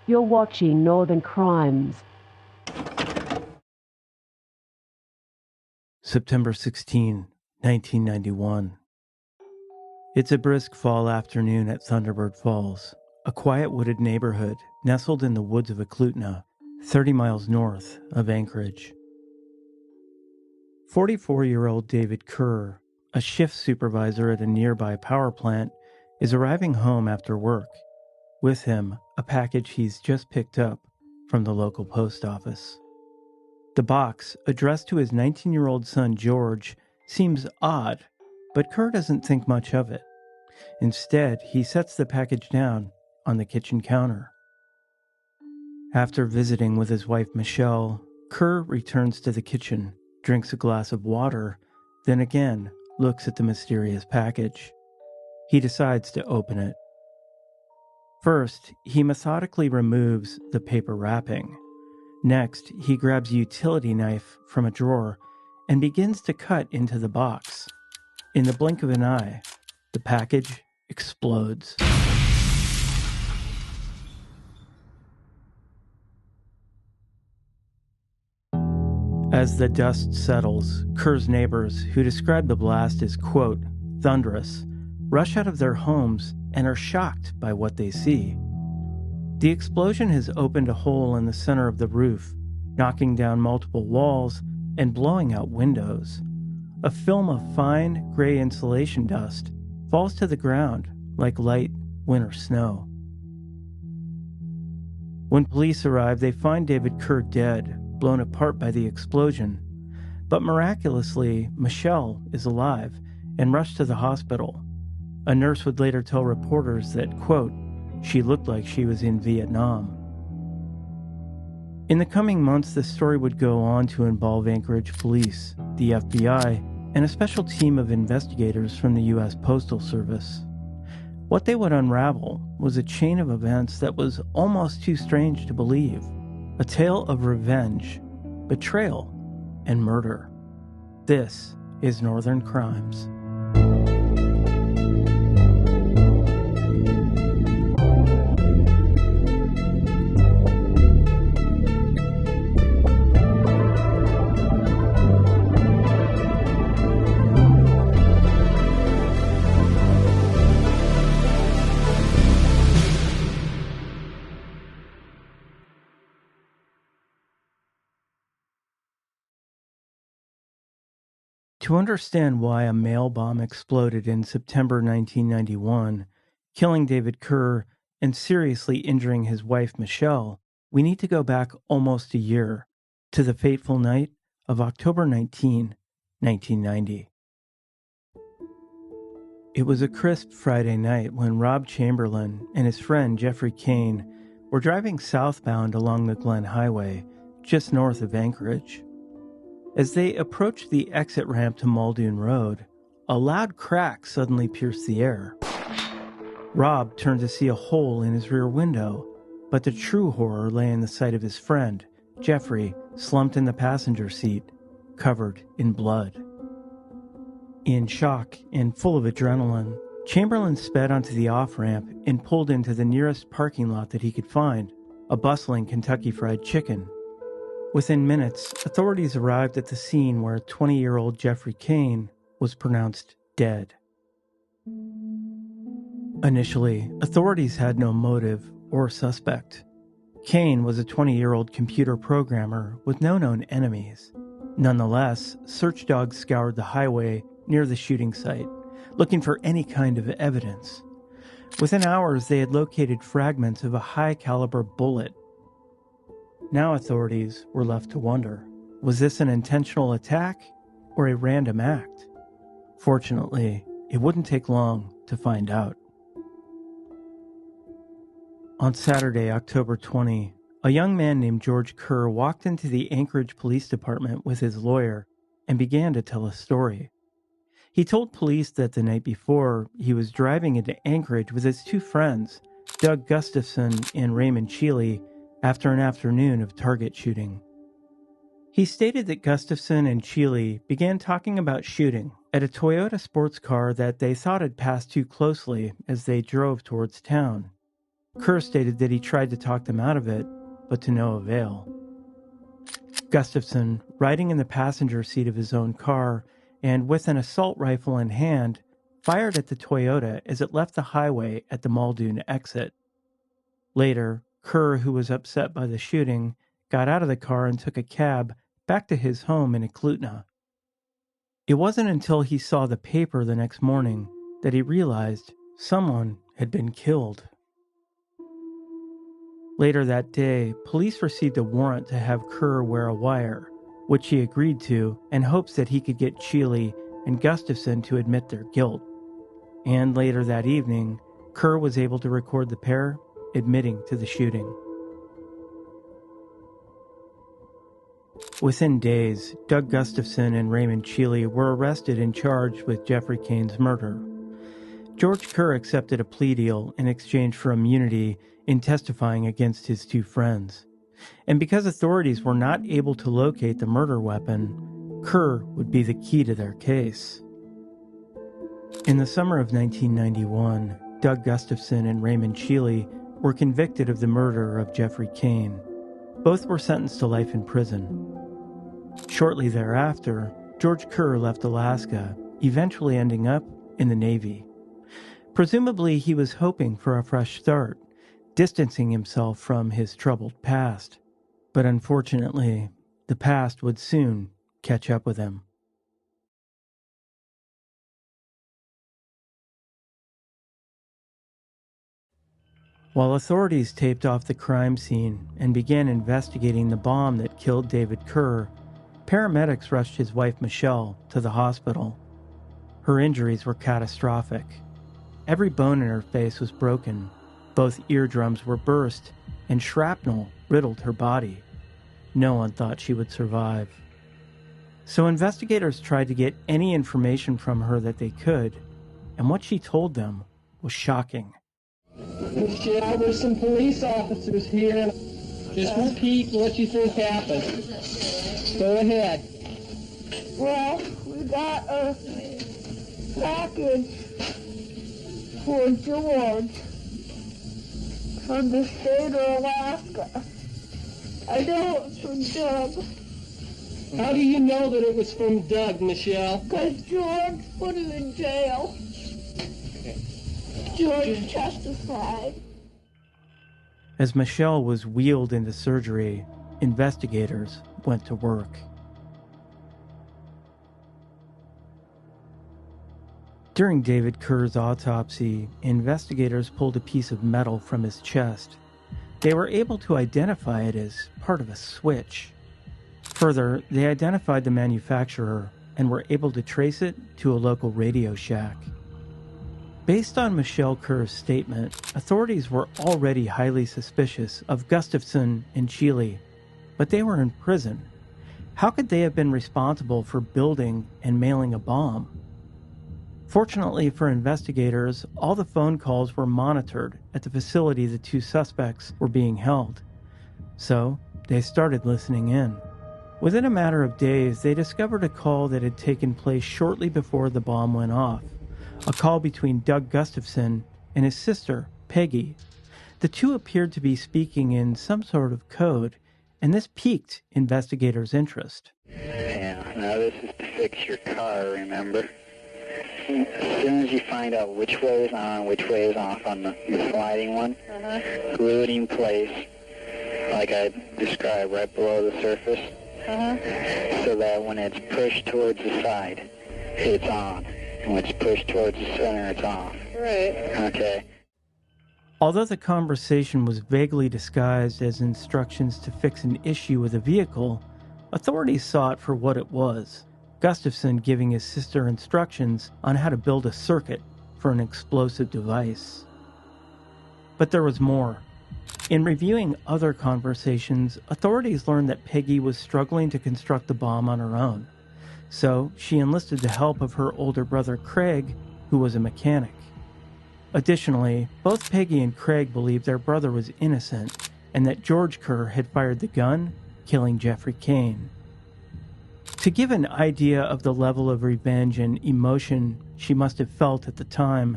You're watching Northern Crimes. September 16, 1991. It's a brisk fall afternoon at Thunderbird Falls, a quiet wooded neighborhood nestled in the woods of Eklutna, 30 miles north of Anchorage. 44-year-old David Kerr, a shift supervisor at a nearby power plant, is arriving home after work. With him, a package he's just picked up from the local post office. The box, addressed to his 19-year-old son George, seems odd, but Kerr doesn't think much of it. Instead, he sets the package down on the kitchen counter. After visiting with his wife Michelle, Kerr returns to the kitchen, drinks a glass of water, then again looks at the mysterious package. He decides to open it. First, he methodically removes the paper wrapping. Next, he grabs a utility knife from a drawer and begins to cut into the box. In the blink of an eye, the package explodes. As the dust settles, Kerr's neighbors, who describe the blast as, quote, thunderous, rush out of their homes and are shocked by what they see. The explosion has opened a hole in the center of the roof, knocking down multiple walls and blowing out windows. A film of fine, gray insulation dust falls to the ground like light winter snow. When police arrive, they find David Kerr dead, blown apart by the explosion. But miraculously, Michelle is alive and rushed to the hospital. A nurse would later tell reporters that, quote, she looked like she was in Vietnam. In the coming months, the story would go on to involve Anchorage police, the FBI, and a special team of investigators from the U.S. Postal Service. What they would unravel was a chain of events that was almost too strange to believe. A tale of revenge, betrayal, and murder. This is Northern Crimes. To understand why a mail bomb exploded in September 1991, killing David Kerr and seriously injuring his wife Michelle, we need to go back almost a year, to the fateful night of October 19, 1990. It was a crisp Friday night when Rob Chamberlain and his friend Jeffrey Kane were driving southbound along the Glen Highway, just north of Anchorage. As they approached the exit ramp to Muldoon Road, a loud crack suddenly pierced the air. Rob turned to see a hole in his rear window, but the true horror lay in the sight of his friend, Jeffrey, slumped in the passenger seat, covered in blood. In shock and full of adrenaline, Chamberlain sped onto the off-ramp and pulled into the nearest parking lot that he could find, a bustling Kentucky Fried Chicken. Within minutes, authorities arrived at the scene where 20-year-old Jeffrey Kane was pronounced dead. Initially, authorities had no motive or suspect. Kane was a 20-year-old computer programmer with no known enemies. Nonetheless, search dogs scoured the highway near the shooting site, looking for any kind of evidence. Within hours, they had located fragments of a high-caliber bullet. Now authorities were left to wonder, was this an intentional attack or a random act? Fortunately, it wouldn't take long to find out. On Saturday, October 20, a young man named George Kerr walked into the Anchorage Police Department with his lawyer and began to tell a story. He told police that the night before, he was driving into Anchorage with his two friends, Doug Gustafson and Raymond Cheeley, after an afternoon of target shooting. He stated that Gustafson and Cheeley began talking about shooting at a Toyota sports car that they thought had passed too closely as they drove towards town. Kerr stated that he tried to talk them out of it, but to no avail. Gustafson, riding in the passenger seat of his own car and with an assault rifle in hand, fired at the Toyota as it left the highway at the Muldoon exit. Later, Kerr, who was upset by the shooting, got out of the car and took a cab back to his home in Eklutna. It wasn't until he saw the paper the next morning that he realized someone had been killed. Later that day, police received a warrant to have Kerr wear a wire, which he agreed to in hopes that he could get Cheely and Gustafson to admit their guilt. And later that evening, Kerr was able to record the pair admitting to the shooting. Within days, Doug Gustafson and Raymond Cheely were arrested and charged with Jeffrey Kane's murder. George Kerr accepted a plea deal in exchange for immunity in testifying against his two friends. And because authorities were not able to locate the murder weapon, Kerr would be the key to their case. In the summer of 1991, Doug Gustafson and Raymond Cheely were convicted of the murder of Jeffrey Kane. Both were sentenced to life in prison. Shortly thereafter, George Kerr left Alaska, eventually ending up in the Navy. Presumably, he was hoping for a fresh start, distancing himself from his troubled past. But unfortunately, the past would soon catch up with him. While authorities taped off the crime scene and began investigating the bomb that killed David Kerr, paramedics rushed his wife Michelle to the hospital. Her injuries were catastrophic. Every bone in her face was broken, both eardrums were burst, and shrapnel riddled her body. No one thought she would survive. So investigators tried to get any information from her that they could, and what she told them was shocking. Michelle, there's some police officers here. Just repeat what you think happened. Go ahead. Well, we got a package for George from the state of Alaska. I know it's from Doug. How do you know that it was from Doug, Michelle? Because George put him in jail. George testified. As Michelle was wheeled into surgery, investigators went to work. During David Kerr's autopsy, investigators pulled a piece of metal from his chest. They were able to identify it as part of a switch. Further, they identified the manufacturer and were able to trace it to a local Radio Shack. Based on Michelle Kerr's statement, authorities were already highly suspicious of Gustafson and Cheely, but they were in prison. How could they have been responsible for building and mailing a bomb? Fortunately for investigators, all the phone calls were monitored at the facility the two suspects were being held. So, they started listening in. Within a matter of days, they discovered a call that had taken place shortly before the bomb went off. A call between Doug Gustafson and his sister, Peggy. The two appeared to be speaking in some sort of code, and this piqued investigators' interest. Yeah, now this is to fix your car, remember? As soon as you find out which way is on, which way is off on the sliding one, glue it in place, like I described, right below the surface, so that when it's pushed towards the side, it's on. And when it's pushed towards the center, it's off. Right. Okay. Although the conversation was vaguely disguised as instructions to fix an issue with a vehicle, authorities saw it for what it was. Gustafson giving his sister instructions on how to build a circuit for an explosive device. But there was more. In reviewing other conversations, authorities learned that Peggy was struggling to construct the bomb on her own. So she enlisted the help of her older brother Craig, who was a mechanic. Additionally, both Peggy and Craig believed their brother was innocent and that George Kerr had fired the gun, killing Jeffrey Kane. To give an idea of the level of revenge and emotion she must have felt at the time,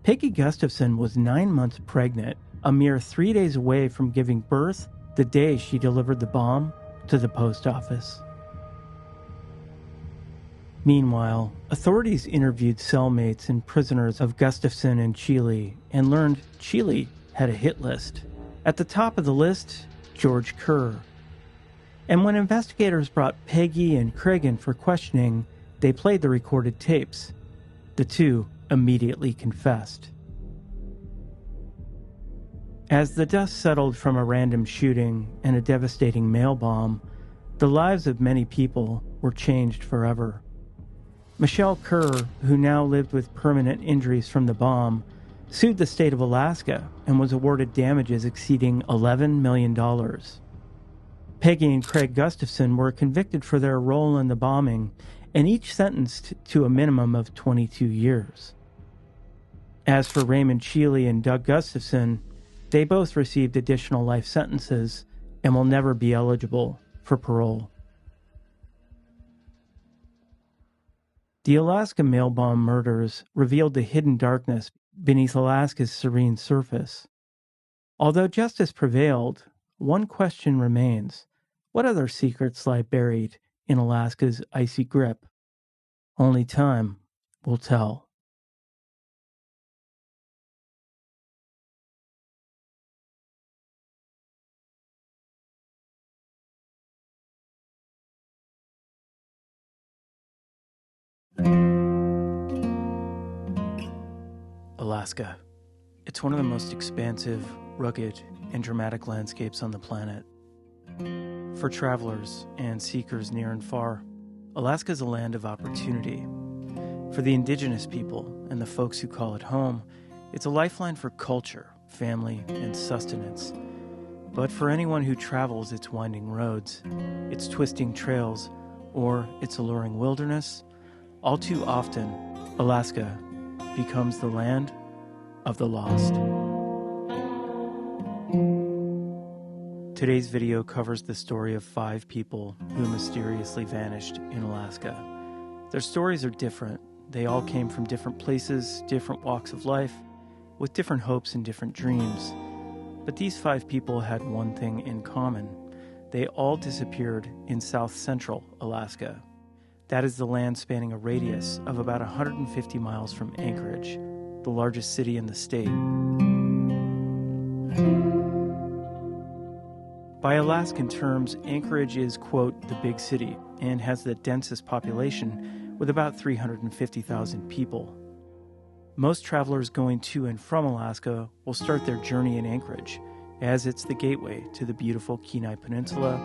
Peggy Gustafson was 9 months pregnant a mere 3 days away from giving birth the day she delivered the bomb to the post office. Meanwhile, authorities interviewed cellmates and prisoners of Gustafson and Chile and learned Chile had a hit list. At the top of the list, George Kerr. And when investigators brought Peggy and Craig in for questioning, they played the recorded tapes. The two immediately confessed. As the dust settled from a random shooting and a devastating mail bomb, the lives of many people were changed forever. Michelle Kerr, who now lived with permanent injuries from the bomb, sued the state of Alaska and was awarded damages exceeding $11 million. Peggy and Craig Gustafson were convicted for their role in the bombing and each sentenced to a minimum of 22 years. As for Raymond Chile and Doug Gustafson, they both received additional life sentences and will never be eligible for parole. The Alaska mail bomb murders revealed the hidden darkness beneath Alaska's serene surface. Although justice prevailed, one question remains. What other secrets lie buried in Alaska's icy grip? Only time will tell. Alaska. It's one of the most expansive, rugged, and dramatic landscapes on the planet. For travelers and seekers near and far, Alaska is a land of opportunity. For the indigenous people and the folks who call it home, it's a lifeline for culture, family, and sustenance. But for anyone who travels its winding roads, its twisting trails, or its alluring wilderness, all too often, Alaska becomes the land of the lost. Today's video covers the story of 5 people who mysteriously vanished in Alaska. Their stories are different. They all came from different places, different walks of life, with different hopes and different dreams. But these 5 people had one thing in common. They all disappeared in south central Alaska. That is the land spanning a radius of about 150 miles from Anchorage, the largest city in the state. By Alaskan terms, Anchorage is, quote, the big city, and has the densest population with about 350,000 people. Most travelers going to and from Alaska will start their journey in Anchorage, as it's the gateway to the beautiful Kenai Peninsula,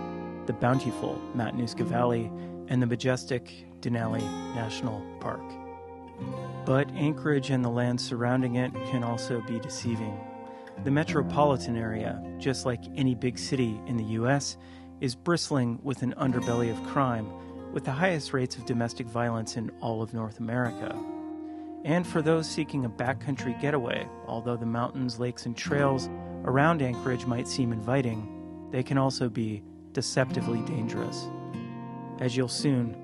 the bountiful Matanuska Valley, and the majestic Denali National Park. But Anchorage and the land surrounding it can also be deceiving. The metropolitan area, just like any big city in the U.S., is bristling with an underbelly of crime, with the highest rates of domestic violence in all of North America. And for those seeking a backcountry getaway, although the mountains, lakes, and trails around Anchorage might seem inviting, they can also be deceptively dangerous. As you'll soon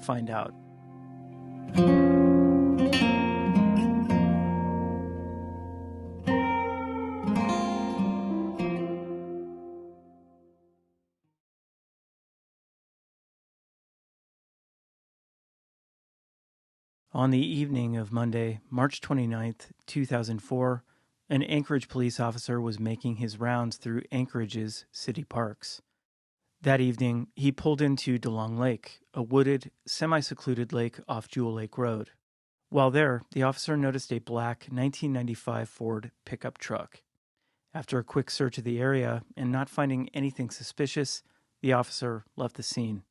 find out. On the evening of Monday, March 29th, 2004, an Anchorage police officer was making his rounds through Anchorage's city parks. That evening, he pulled into DeLong Lake, a wooded, semi-secluded lake off Jewel Lake Road. While there, the officer noticed a black 1995 Ford pickup truck. After a quick search of the area and not finding anything suspicious, the officer left the scene.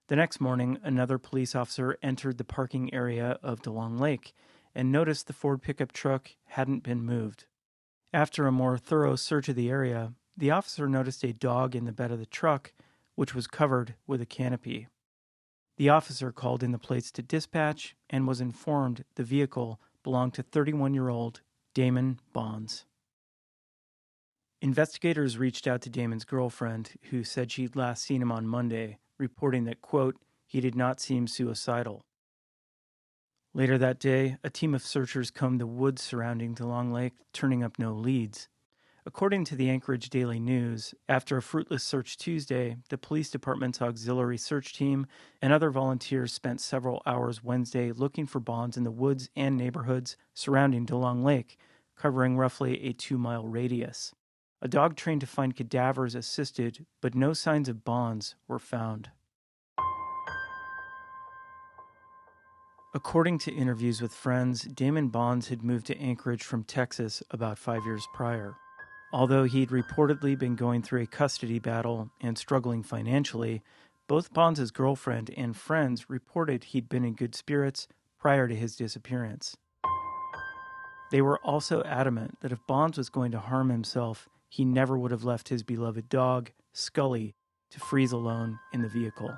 The next morning, another police officer entered the parking area of DeLong Lake and noticed the Ford pickup truck hadn't been moved. After a more thorough search of the area, the officer noticed a dog in the bed of the truck, which was covered with a canopy. The officer called in the plates to dispatch and was informed the vehicle belonged to 31-year-old Damon Bonds. Investigators reached out to Damon's girlfriend, who said she'd last seen him on Monday, reporting that, quote, he did not seem suicidal. Later that day, a team of searchers combed the woods surrounding DeLong Lake, turning up no leads. According to the Anchorage Daily News, after a fruitless search Tuesday, the police department's auxiliary search team and other volunteers spent several hours Wednesday looking for bonds in the woods and neighborhoods surrounding DeLong Lake, covering roughly a 2-mile radius. A dog trained to find cadavers assisted, but no signs of bonds were found. According to interviews with friends, Damon Bonds had moved to Anchorage from Texas about 5 years prior. Although he'd reportedly been going through a custody battle and struggling financially, both Bonds' girlfriend and friends reported he'd been in good spirits prior to his disappearance. They were also adamant that if Bonds was going to harm himself, he never would have left his beloved dog, Scully, to freeze alone in the vehicle.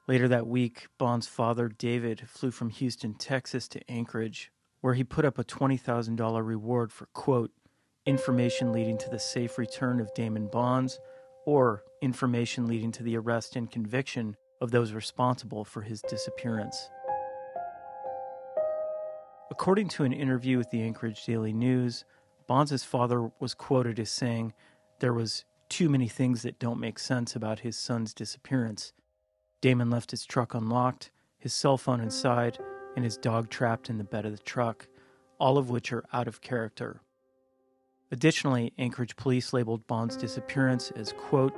Later that week, Bonds' father, David, flew from Houston, Texas to Anchorage, where he put up a $20,000 reward for, quote, information leading to the safe return of Damon Bonds, or information leading to the arrest and conviction of those responsible for his disappearance. According to an interview with the Anchorage Daily News, Bonds' father was quoted as saying, "There was too many things that don't make sense about his son's disappearance. Damon left his truck unlocked, his cell phone inside, and his dog trapped in the bed of the truck, all of which are out of character." Additionally, Anchorage police labeled Bonds' disappearance as, quote,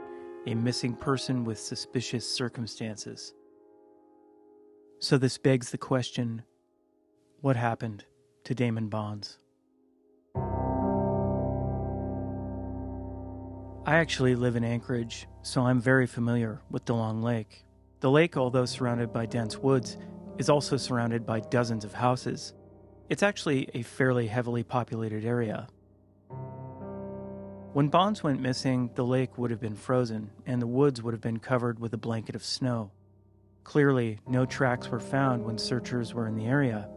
a missing person with suspicious circumstances. So this begs the question, what happened to Damon Bonds? I actually live in Anchorage, so I'm very familiar with DeLong Lake. The lake, although surrounded by dense woods, is also surrounded by dozens of houses. It's actually a fairly heavily populated area. When Bonds went missing, the lake would have been frozen, and the woods would have been covered with a blanket of snow. Clearly, no tracks were found when searchers were in the area.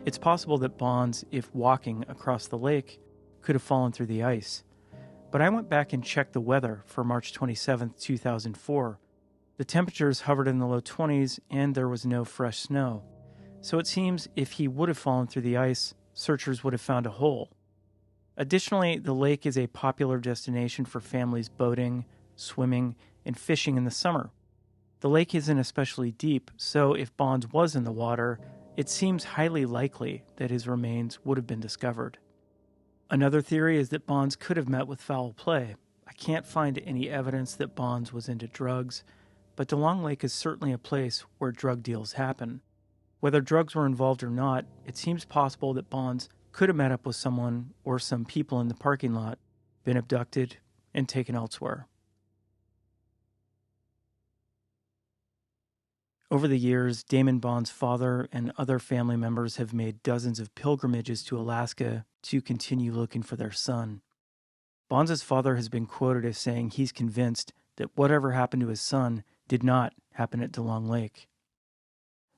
It's possible that Bonds, if walking across the lake, could have fallen through the ice. But I went back and checked the weather for March 27, 2004. The temperatures hovered in the low 20s, and there was no fresh snow. So it seems if he would have fallen through the ice, searchers would have found a hole. Additionally, the lake is a popular destination for families boating, swimming, and fishing in the summer. The lake isn't especially deep, so if Bonds was in the water, it seems highly likely that his remains would have been discovered. Another theory is that Bonds could have met with foul play. I can't find any evidence that Bonds was into drugs, but DeLong Lake is certainly a place where drug deals happen. Whether drugs were involved or not, it seems possible that Bonds could have met up with someone or some people in the parking lot, been abducted, and taken elsewhere. Over the years, Damon Bonds' father and other family members have made dozens of pilgrimages to Alaska to continue looking for their son. Bonds' father has been quoted as saying he's convinced that whatever happened to his son did not happen at DeLong Lake.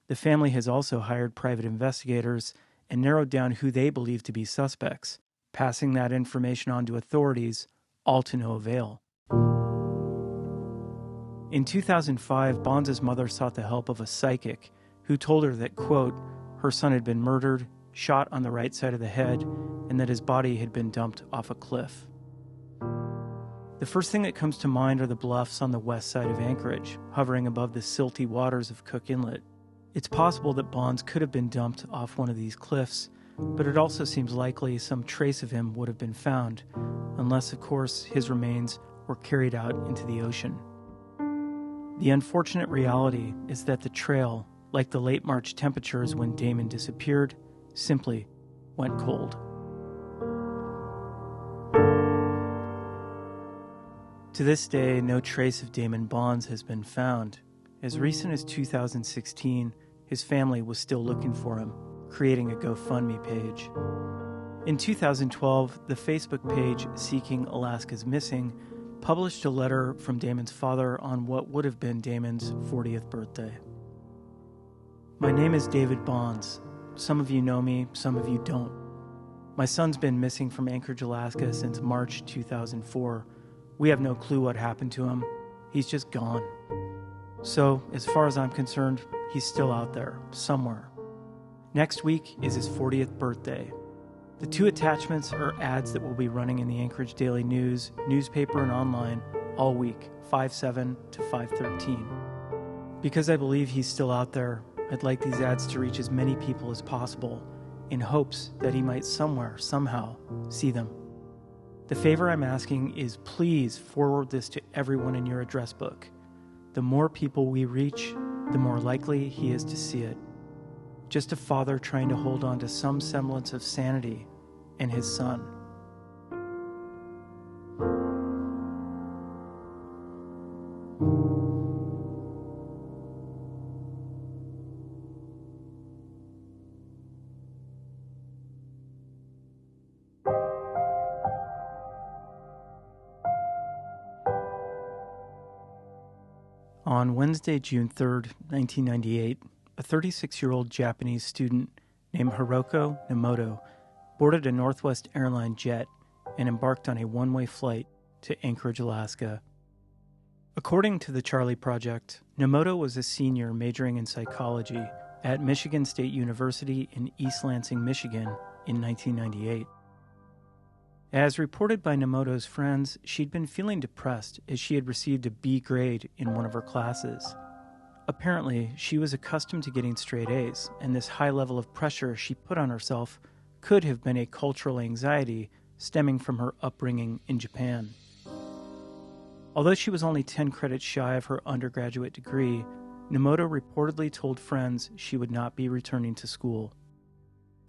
The family has also hired private investigators and narrowed down who they believe to be suspects, passing that information on to authorities, all to no avail. In 2005, Bonds' mother sought the help of a psychic who told her that, quote, her son had been murdered, shot on the right side of the head, and that his body had been dumped off a cliff. The first thing that comes to mind are the bluffs on the west side of Anchorage, hovering above the silty waters of Cook Inlet. It's possible that Bonds could have been dumped off one of these cliffs, but it also seems likely some trace of him would have been found, unless, of course, his remains were carried out into the ocean. The unfortunate reality is that the trail, like the late March temperatures when Damon disappeared, simply went cold. To this day, no trace of Damon Bonds has been found. As recent as 2016, his family was still looking for him, creating a GoFundMe page. In 2012, the Facebook page Seeking Alaska's Missing published a letter from Damon's father on what would have been Damon's 40th birthday. My name is David Bonds. Some of you know me, some of you don't. My son's been missing from Anchorage, Alaska since March 2004. We have no clue what happened to him. He's just gone. So, as far as I'm concerned, he's still out there, somewhere. Next week is his 40th birthday. The two attachments are ads that will be running in the Anchorage Daily News, newspaper, and online all week, 5/7 to 5/13. Because I believe he's still out there, I'd like these ads to reach as many people as possible, in hopes that he might somewhere, somehow, see them. The favor I'm asking is please forward this to everyone in your address book. The more people we reach, the more likely he is to see it. Just a father trying to hold on to some semblance of sanity and his son. On Wednesday, June 3rd, 1998, a 36-year-old Japanese student named Hiroko Nomoto boarded a Northwest Airlines jet and embarked on a one-way flight to Anchorage, Alaska. According to the Charlie Project, Nomoto was a senior majoring in psychology at Michigan State University in East Lansing, Michigan in 1998. As reported by Nomoto's friends, she'd been feeling depressed as she had received a B grade in one of her classes. Apparently, she was accustomed to getting straight A's, and this high level of pressure she put on herself could have been a cultural anxiety stemming from her upbringing in Japan. Although she was only 10 credits shy of her undergraduate degree, Nomoto reportedly told friends she would not be returning to school.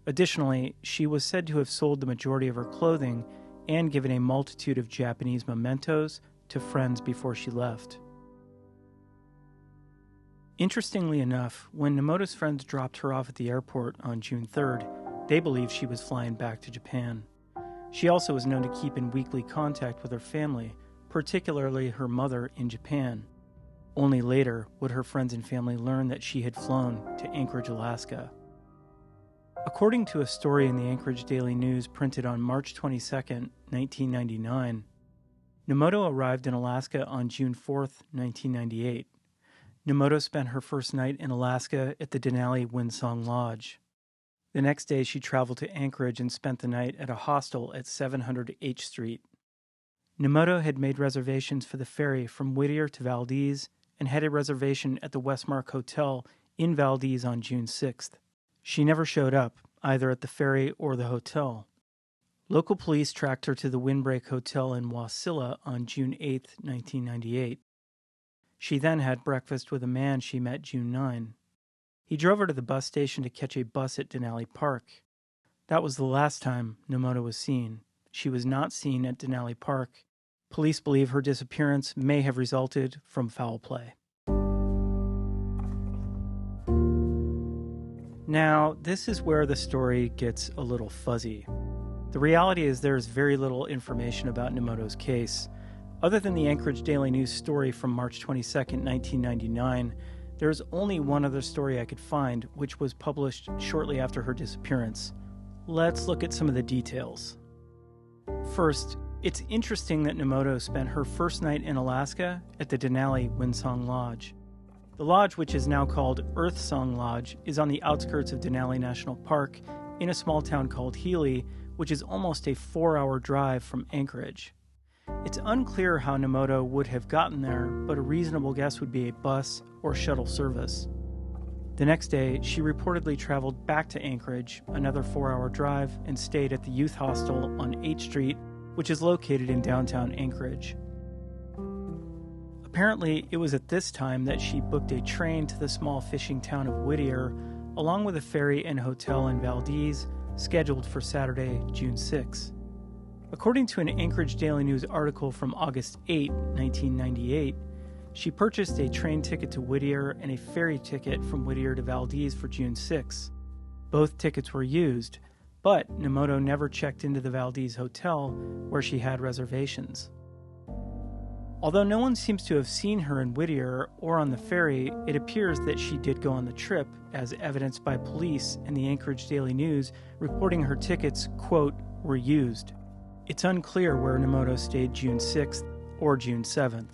Additionally, she was said to have sold the majority of her clothing and given a multitude of Japanese mementos to friends before she left. Interestingly enough, when Nomoto's friends dropped her off at the airport on June 3rd, they believed she was flying back to Japan. She also was known to keep in weekly contact with her family, particularly her mother in Japan. Only later would her friends and family learn that she had flown to Anchorage, Alaska. According to a story in the Anchorage Daily News printed on March 22, 1999, Nomoto arrived in Alaska on June 4, 1998. Nomoto spent her first night in Alaska at the Denali Windsong Lodge. The next day, she traveled to Anchorage and spent the night at a hostel at 700 H Street. Nomoto had made reservations for the ferry from Whittier to Valdez and had a reservation at the Westmark Hotel in Valdez on June 6th. She never showed up, either at the ferry or the hotel. Local police tracked her to the Windbreak Hotel in Wasilla on June 8, 1998. She then had breakfast with a man she met June 9. He drove her to the bus station to catch a bus at Denali Park. That was the last time Nomoto was seen. She was not seen at Denali Park. Police believe her disappearance may have resulted from foul play. Now, this is where the story gets a little fuzzy. The reality is there is very little information about Nomoto's case. Other than the Anchorage Daily News story from March 22, 1999, there is only one other story I could find, which was published shortly after her disappearance. Let's look at some of the details. First, it's interesting that Nomoto spent her first night in Alaska at the Denali Windsong Lodge. The lodge, which is now called Earth Song Lodge, is on the outskirts of Denali National Park in a small town called Healy, which is almost a 4-hour drive from Anchorage. It's unclear how Nomoto would have gotten there, but a reasonable guess would be a bus or shuttle service. The next day, she reportedly traveled back to Anchorage, another 4-hour drive, and stayed at the youth hostel on H Street, which is located in downtown Anchorage. Apparently, it was at this time that she booked a train to the small fishing town of Whittier, along with a ferry and hotel in Valdez, scheduled for Saturday, June 6. According to an Anchorage Daily News article from August 8, 1998, she purchased a train ticket to Whittier and a ferry ticket from Whittier to Valdez for June 6. Both tickets were used, but Nomoto never checked into the Valdez hotel where she had reservations. Although no one seems to have seen her in Whittier or on the ferry, it appears that she did go on the trip, as evidenced by police and the Anchorage Daily News reporting her tickets, quote, were used. It's unclear where Nomoto stayed June 6th or June 7th.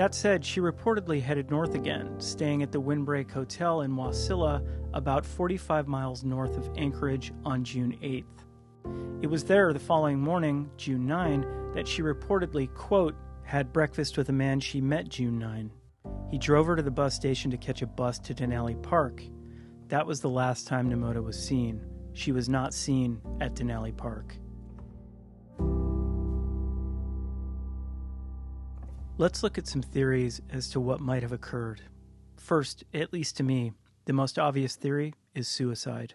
That said, she reportedly headed north again, staying at the Windbreak Hotel in Wasilla, about 45 miles north of Anchorage, on June 8th. It was there the following morning, June 9, that she reportedly, quote, had breakfast with a man she met June 9. He drove her to the bus station to catch a bus to Denali Park. That was the last time Nomoto was seen. She was not seen at Denali Park. Let's look at some theories as to what might have occurred. First, at least to me, the most obvious theory is suicide.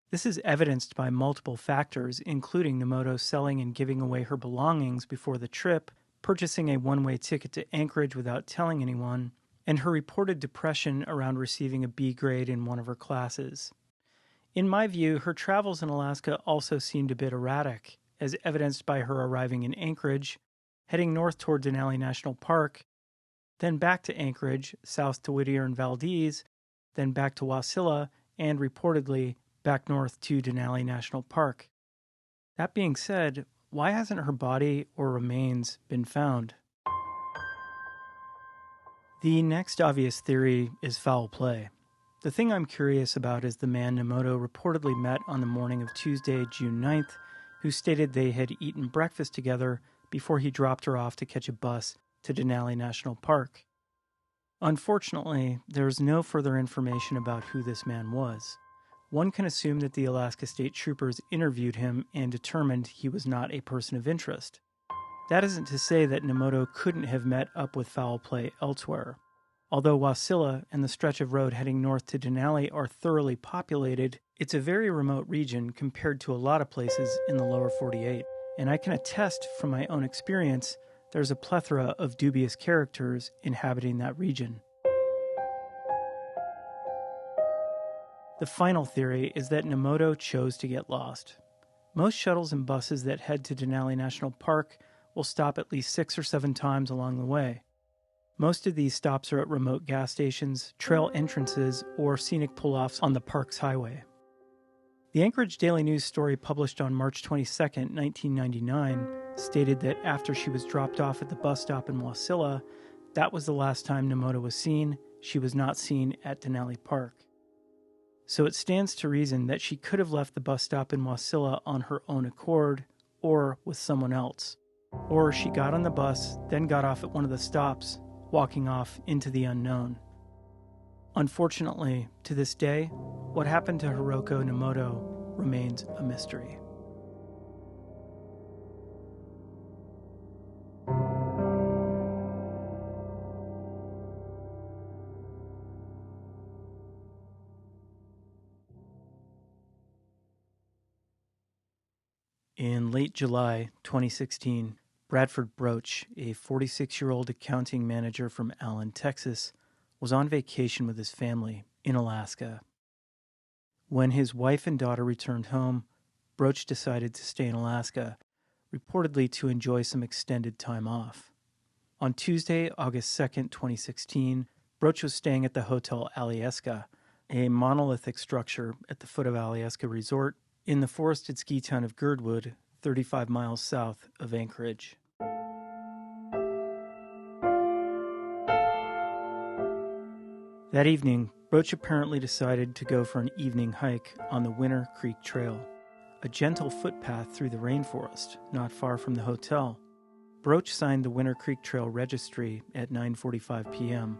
This is evidenced by multiple factors, including Nomoto selling and giving away her belongings before the trip, purchasing a one-way ticket to Anchorage without telling anyone, and her reported depression around receiving a B grade in one of her classes. In my view, her travels in Alaska also seemed a bit erratic, as evidenced by her arriving in Anchorage, heading north toward Denali National Park, then back to Anchorage, south to Whittier and Valdez, then back to Wasilla, and reportedly back north to Denali National Park. That being said, why hasn't her body or remains been found? The next obvious theory is foul play. The thing I'm curious about is the man Nomoto reportedly met on the morning of Tuesday, June 9th, who stated they had eaten breakfast together before he dropped her off to catch a bus to Denali National Park. Unfortunately, there is no further information about who this man was. One can assume that the Alaska State Troopers interviewed him and determined he was not a person of interest. That isn't to say that Nomoto couldn't have met up with foul play elsewhere. Although Wasilla and the stretch of road heading north to Denali are thoroughly populated, it's a very remote region compared to a lot of places in the lower 48. And I can attest from my own experience, there's a plethora of dubious characters inhabiting that region. The final theory is that Nomoto chose to get lost. Most shuttles and buses that head to Denali National Park will stop at least 6 or 7 times along the way. Most of these stops are at remote gas stations, trail entrances, or scenic pull-offs on the park's highway. The Anchorage Daily News story published on March 22, 1999, stated that after she was dropped off at the bus stop in Wasilla, that was the last time Nomoto was seen. She was not seen at Denali Park. So it stands to reason that she could have left the bus stop in Wasilla on her own accord, or with someone else. Or she got on the bus, then got off at one of the stops, walking off into the unknown. Unfortunately, to this day, what happened to Hiroko Nomoto remains a mystery. In late July 2016, Bradford Broach, a 46-year-old accounting manager from Allen, Texas, was on vacation with his family in Alaska. When his wife and daughter returned home, Broach decided to stay in Alaska, reportedly to enjoy some extended time off. On Tuesday, August 2, 2016, Broach was staying at the Hotel Alyeska, a monolithic structure at the foot of Alyeska Resort in the forested ski town of Girdwood, 35 miles south of Anchorage. That evening, Broach apparently decided to go for an evening hike on the Winter Creek Trail, a gentle footpath through the rainforest not far from the hotel. Broach signed the Winter Creek Trail registry at 9:45 p.m.,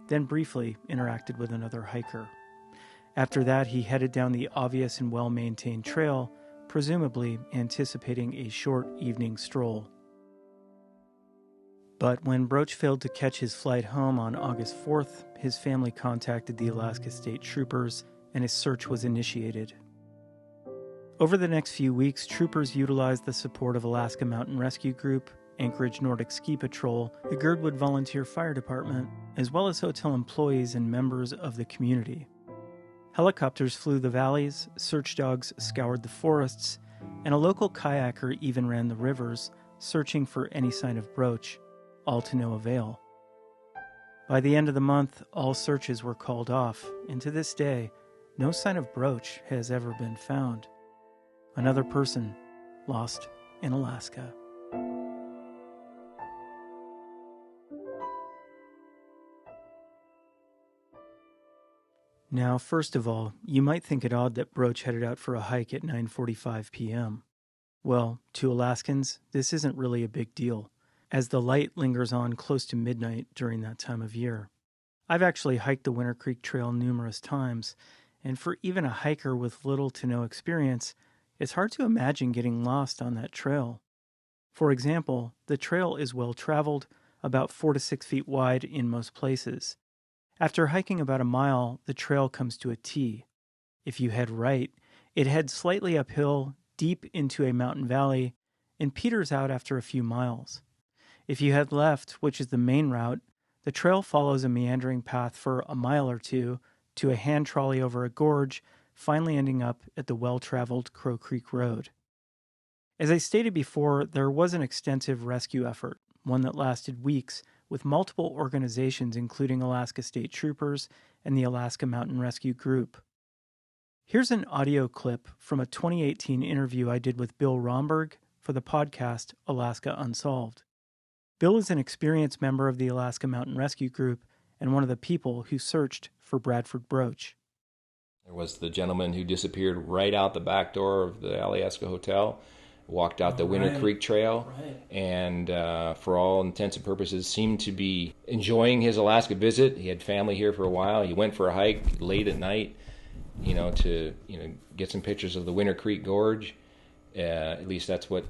then briefly interacted with another hiker. After that, he headed down the obvious and well-maintained trail, presumably anticipating a short evening stroll. But when Broach failed to catch his flight home on August 4th, his family contacted the Alaska State Troopers, and his search was initiated. Over the next few weeks, troopers utilized the support of Alaska Mountain Rescue Group, Anchorage Nordic Ski Patrol, the Girdwood Volunteer Fire Department, as well as hotel employees and members of the community. Helicopters flew the valleys, search dogs scoured the forests, and a local kayaker even ran the rivers, searching for any sign of Broach, all to no avail. By the end of the month, all searches were called off, and to this day, no sign of Broach has ever been found. Another person lost in Alaska. Now, first of all, you might think it odd that Broach headed out for a hike at 9:45 p.m. Well, to Alaskans, this isn't really a big deal, as the light lingers on close to midnight during that time of year. I've actually hiked the Winter Creek Trail numerous times, and for even a hiker with little to no experience, it's hard to imagine getting lost on that trail. For example, the trail is well traveled, about 4 to 6 feet wide in most places. After hiking about a mile, the trail comes to a T. If you head right, it heads slightly uphill, deep into a mountain valley, and peters out after a few miles. If you head left, which is the main route, the trail follows a meandering path for a mile or two to a hand trolley over a gorge, finally ending up at the well-traveled Crow Creek Road. As I stated before, there was an extensive rescue effort, one that lasted weeks, with multiple organizations including Alaska State Troopers and the Alaska Mountain Rescue Group. Here's an audio clip from a 2018 interview I did with Bill Romberg for the podcast Alaska Unsolved. Bill is an experienced member of the Alaska Mountain Rescue Group and one of the people who searched for Bradford Broach. There was the gentleman who disappeared right out the back door of the Alaska Hotel, walked out the Winter Creek Trail, and for all intents and purposes seemed to be enjoying his Alaska visit. He had family here for a while. He went for a hike late at night, to get some pictures of the Winter Creek Gorge. At least that's what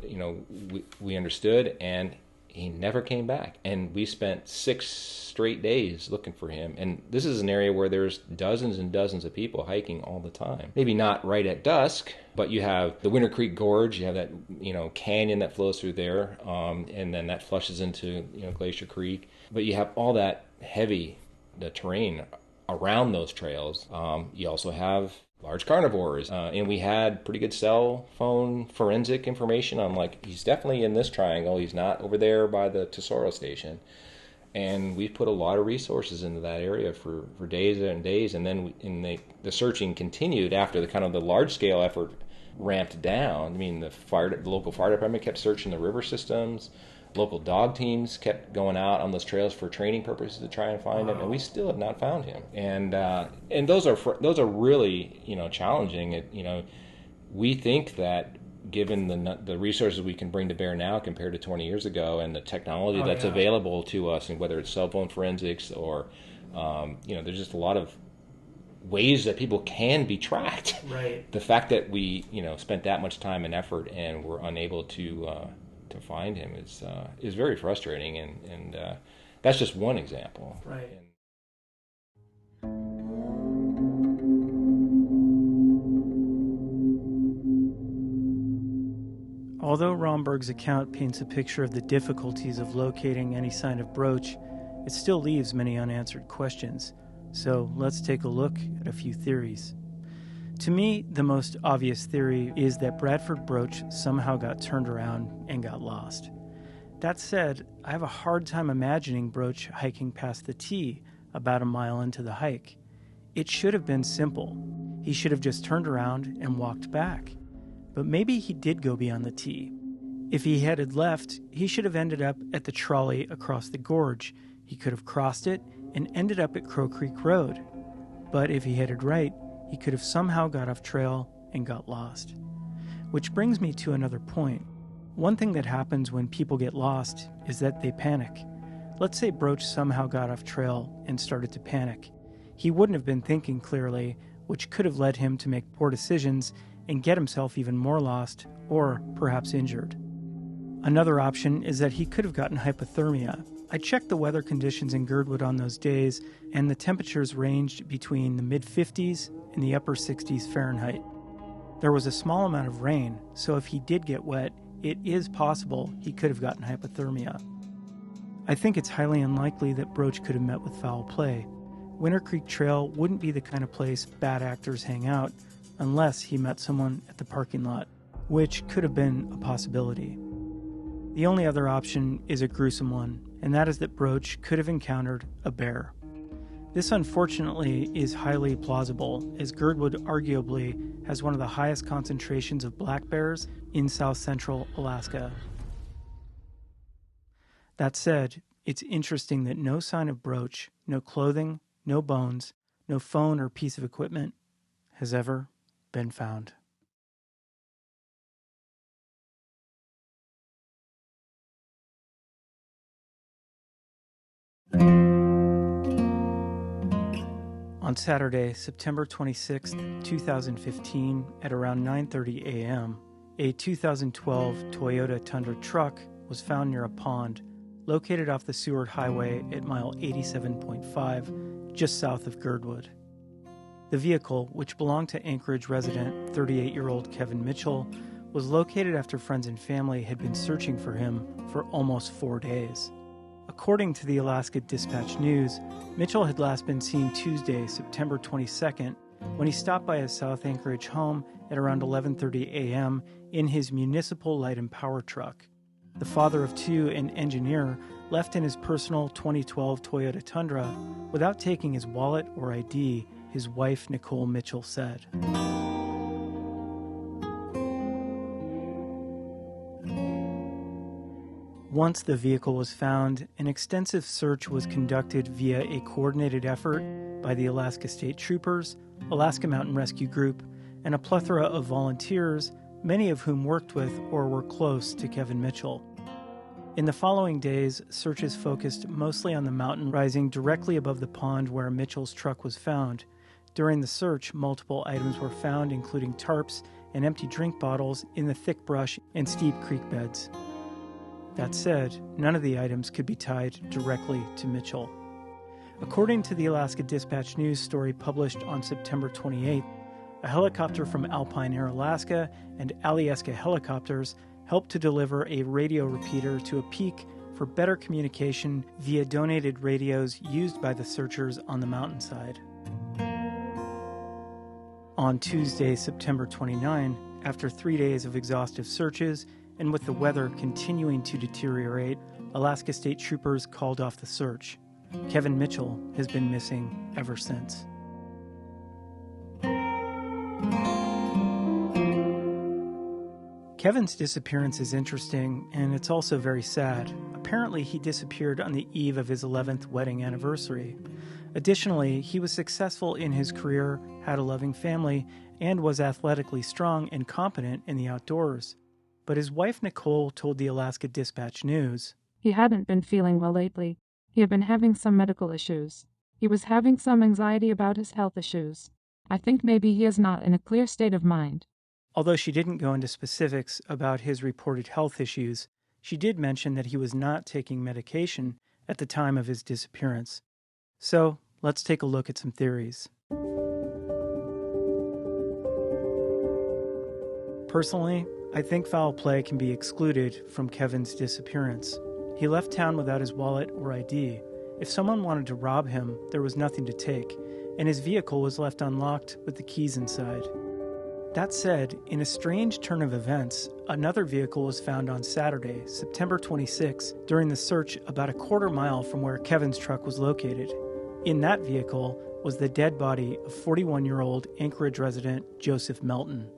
we understood, and he never came back. And we spent 6 straight days looking for him. And this is an area where there's dozens and dozens of people hiking all the time. Maybe not right at dusk, but you have the Winter Creek Gorge, you have that canyon that flows through there, and then that flushes into Glacier Creek. But you have all that heavy terrain around those trails. You also have large carnivores, and we had pretty good cell phone forensic information on he's definitely in this triangle, he's not over there by the Tesoro station. And we put a lot of resources into that area for days and days, and then the searching continued after the large scale effort ramped down. I mean, the local fire department kept searching the river systems. Local dog teams kept going out on those trails for training purposes to try and find him, and we still have not found him. And those are really challenging. We think that given the resources we can bring to bear now compared to 20 years ago, and the technology that's available to us, and whether it's cell phone forensics or there's just a lot of ways that people can be tracked. Right. The fact that we spent that much time and effort and were unable to find him is very frustrating, and that's just one example. Right. Although Romberg's account paints a picture of the difficulties of locating any sign of Broach, it still leaves many unanswered questions. So let's take a look at a few theories. To me, the most obvious theory is that Bradford Broach somehow got turned around and got lost. That said, I have a hard time imagining Broach hiking past the T about a mile into the hike. It should have been simple. He should have just turned around and walked back. But maybe he did go beyond the T. If he headed left, he should have ended up at the trolley across the gorge. He could have crossed it and ended up at Crow Creek Road. But if he headed right, he could have somehow got off trail and got lost. Which brings me to another point. One thing that happens when people get lost is that they panic. Let's say Broach somehow got off trail and started to panic. He wouldn't have been thinking clearly, which could have led him to make poor decisions and get himself even more lost, or perhaps injured. Another option is that he could have gotten hypothermia. I checked the weather conditions in Girdwood on those days, and the temperatures ranged between the mid-50s and the upper 60s Fahrenheit. There was a small amount of rain, so if he did get wet, it is possible he could have gotten hypothermia. I think it's highly unlikely that Broach could have met with foul play. Winter Creek Trail wouldn't be the kind of place bad actors hang out, unless he met someone at the parking lot, which could have been a possibility. The only other option is a gruesome one, and that is that Broach could have encountered a bear. This unfortunately is highly plausible, as Girdwood arguably has one of the highest concentrations of black bears in south-central Alaska. That said, it's interesting that no sign of Broach, no clothing, no bones, no phone or piece of equipment has ever been found. On Saturday, September 26, 2015, at around 9:30 a.m., a 2012 Toyota Tundra truck was found near a pond located off the Seward Highway at mile 87.5, just south of Girdwood. The vehicle, which belonged to Anchorage resident 38-year-old Kevin Mitchell, was located after friends and family had been searching for him for almost 4 days. According to the Alaska Dispatch-News, Mitchell had last been seen Tuesday, September 22nd, when he stopped by his South Anchorage home at around 11:30 a.m. in his municipal light and power truck. The father of two and engineer left in his personal 2012 Toyota Tundra without taking his wallet or ID, his wife Nicole Mitchell said. Once the vehicle was found, an extensive search was conducted via a coordinated effort by the Alaska State Troopers, Alaska Mountain Rescue Group, and a plethora of volunteers, many of whom worked with or were close to Kevin Mitchell. In the following days, searches focused mostly on the mountain rising directly above the pond where Mitchell's truck was found. During the search, multiple items were found, including tarps and empty drink bottles in the thick brush and steep creek beds. That said, none of the items could be tied directly to Mitchell. According to the Alaska Dispatch-News story published on September 28th, a helicopter from Alpine Air Alaska and Alyeska Helicopters helped to deliver a radio repeater to a peak for better communication via donated radios used by the searchers on the mountainside. On Tuesday, September 29, after 3 days of exhaustive searches, and with the weather continuing to deteriorate, Alaska State Troopers called off the search. Kevin Mitchell has been missing ever since. Kevin's disappearance is interesting, and it's also very sad. Apparently, he disappeared on the eve of his 11th wedding anniversary. Additionally, he was successful in his career, had a loving family, and was athletically strong and competent in the outdoors. But his wife Nicole told the Alaska Dispatch-News, "He hadn't been feeling well lately. He had been having some medical issues. He was having some anxiety about his health issues. I think maybe he is not in a clear state of mind." Although she didn't go into specifics about his reported health issues, she did mention that he was not taking medication at the time of his disappearance. So, let's take a look at some theories. Personally, I think foul play can be excluded from Kevin's disappearance. He left town without his wallet or ID. If someone wanted to rob him, there was nothing to take, and his vehicle was left unlocked with the keys inside. That said, in a strange turn of events, another vehicle was found on Saturday, September 26, during the search about a quarter mile from where Kevin's truck was located. In that vehicle was the dead body of 41-year-old Anchorage resident Joseph Melton.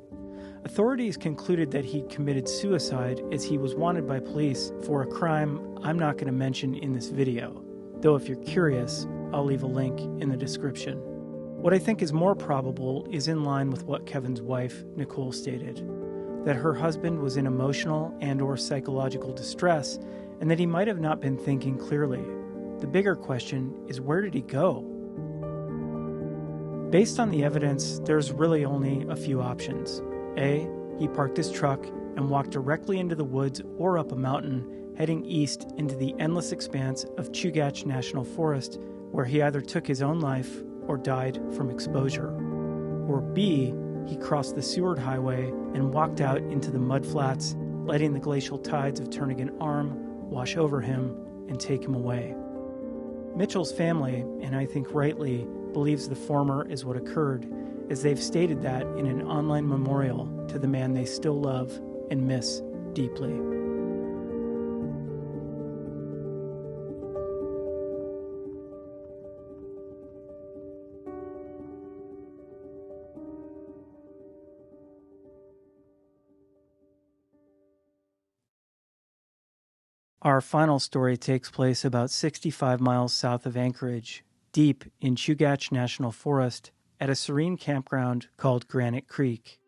Authorities concluded that he'd committed suicide as he was wanted by police for a crime I'm not going to mention in this video, though if you're curious, I'll leave a link in the description. What I think is more probable is in line with what Kevin's wife, Nicole, stated, that her husband was in emotional and/or psychological distress and that he might have not been thinking clearly. The bigger question is, where did he go? Based on the evidence, there's really only a few options. A, he parked his truck and walked directly into the woods or up a mountain, heading east into the endless expanse of Chugach National Forest, where he either took his own life or died from exposure. Or B, he crossed the Seward Highway and walked out into the mudflats, letting the glacial tides of Turnagain Arm wash over him and take him away. Mitchell's family, and I think rightly, believes the former is what occurred, as they've stated that in an online memorial to the man they still love and miss deeply. Our final story takes place about 65 miles south of Anchorage, deep in Chugach National Forest at a serene campground called Granite Creek.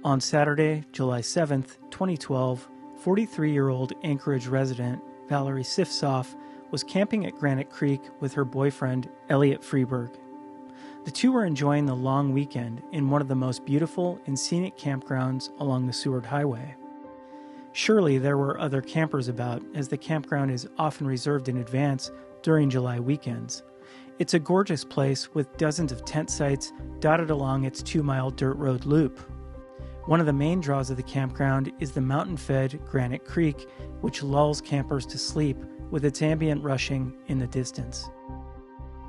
On Saturday, July 7th, 2012, 43-year-old Anchorage resident Valerie Sifsoff was camping at Granite Creek with her boyfriend, Elliot Freeberg. The two were enjoying the long weekend in one of the most beautiful and scenic campgrounds along the Seward Highway. Surely there were other campers about, as the campground is often reserved in advance during July weekends. It's a gorgeous place with dozens of tent sites dotted along its 2-mile dirt road loop. One of the main draws of the campground is the mountain-fed Granite Creek, which lulls campers to sleep with its ambient rushing in the distance.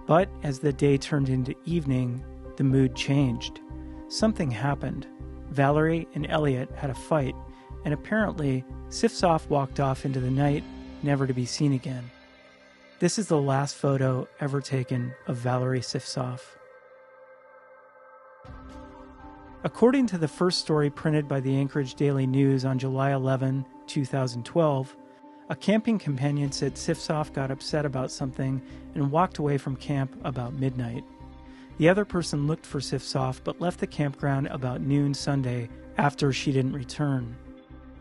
But as the day turned into evening, the mood changed. Something happened. Valerie and Elliot had a fight, and apparently Sifsoff walked off into the night, never to be seen again. This is the last photo ever taken of Valerie Sifsoff. According to the first story printed by the Anchorage Daily News on July 11, 2012, a camping companion said Sifsoff got upset about something and walked away from camp about midnight. The other person looked for Sifsoff but left the campground about noon Sunday after she didn't return.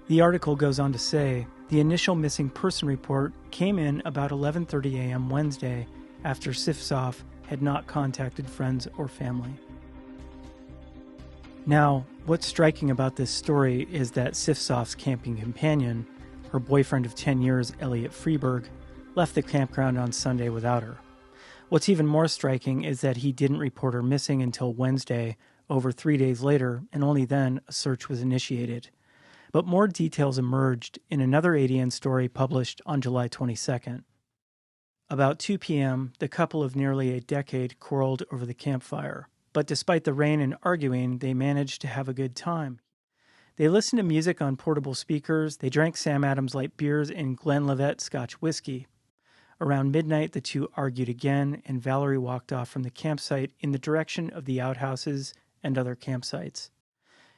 The article goes on to say, the initial missing person report came in about 11:30 a.m. Wednesday after Sifsoff had not contacted friends or family. Now, what's striking about this story is that Sifsoff's camping companion, her boyfriend of 10 years, Elliot Freeberg, left the campground on Sunday without her. What's even more striking is that he didn't report her missing until Wednesday, over 3 days later, and only then a search was initiated. But more details emerged in another ADN story published on July 22nd. About 2 p.m., the couple of nearly a decade quarreled over the campfire. But despite the rain and arguing, they managed to have a good time. They listened to music on portable speakers, they drank Sam Adams light beers and Glenlivet Scotch whiskey. Around midnight, the two argued again, and Valerie walked off from the campsite in the direction of the outhouses and other campsites.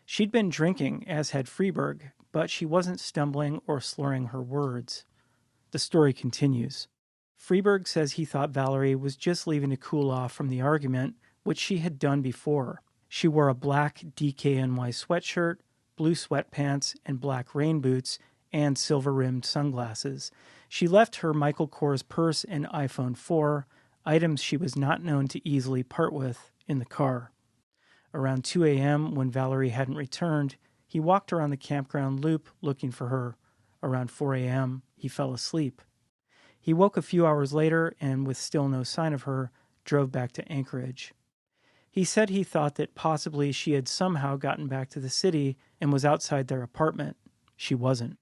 She'd been drinking, as had Freeberg, but she wasn't stumbling or slurring her words. The story continues. Freeberg says he thought Valerie was just leaving to cool off from the argument, which she had done before. She wore a black DKNY sweatshirt, blue sweatpants, and black rain boots, and silver-rimmed sunglasses. She left her Michael Kors purse and iPhone 4, items she was not known to easily part with, in the car. Around 2 a.m., when Valerie hadn't returned, he walked around the campground loop looking for her. Around 4 a.m., he fell asleep. He woke a few hours later and, with still no sign of her, drove back to Anchorage. He said he thought that possibly she had somehow gotten back to the city and was outside their apartment. She wasn't.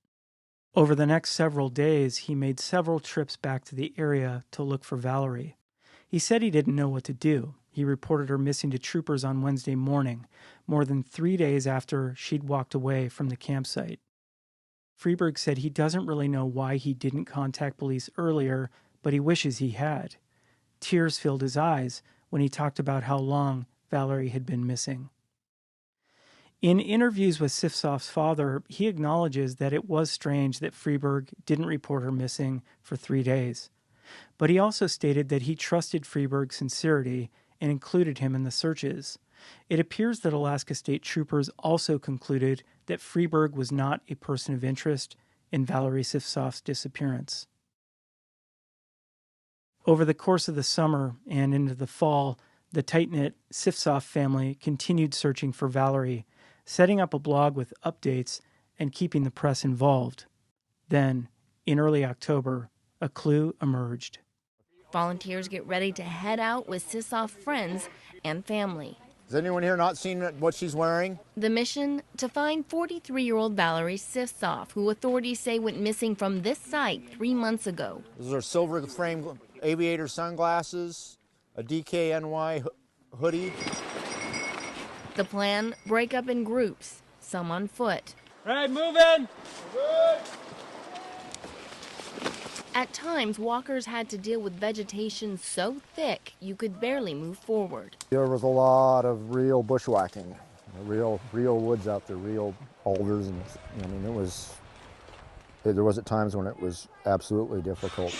Over the next several days, he made several trips back to the area to look for Valerie. He said he didn't know what to do. He reported her missing to troopers on Wednesday morning, more than 3 days after she'd walked away from the campsite. Freeberg said he doesn't really know why he didn't contact police earlier, but he wishes he had. Tears filled his eyes when he talked about how long Valerie had been missing. In interviews with Sifsoff's father, he acknowledges that it was strange that Freeberg didn't report her missing for 3 days. But he also stated that he trusted Freeberg's sincerity and included him in the searches. It appears that Alaska State Troopers also concluded that Freeberg was not a person of interest in Valerie Sifsoff's disappearance. Over the course of the summer and into the fall, the tight-knit Sifsoff family continued searching for Valerie, setting up a blog with updates and keeping the press involved. Then, in early October, a clue emerged. Volunteers get ready to head out with Sifsoff friends and family. Has anyone here not seen what she's wearing? The mission, to find 43-year-old Valerie Sifsoff, who authorities say went missing from this site 3 months ago. Those are silver frame aviator sunglasses, a DKNY hoodie. The plan, break up in groups, some on foot. Right, moving! Good. At times, walkers had to deal with vegetation so thick you could barely move forward. There was a lot of real bushwhacking, real woods out there, real alders, and I mean it There was at times when it was absolutely difficult.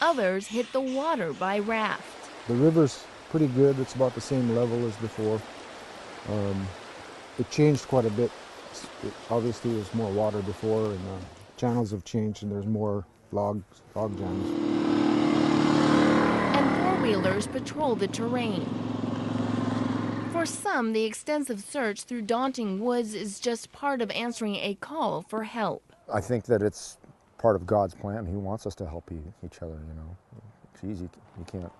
Others hit the water by raft. The river's pretty good. It's about the same level as before. It changed quite a bit. Obviously, there's more water before, and the channels have changed, and there's more log jams. And four-wheelers patrol the terrain. For some, the extensive search through daunting woods is just part of answering a call for help. I think that it's part of God's plan. He wants us to help each other, you know. It's easy, you can't.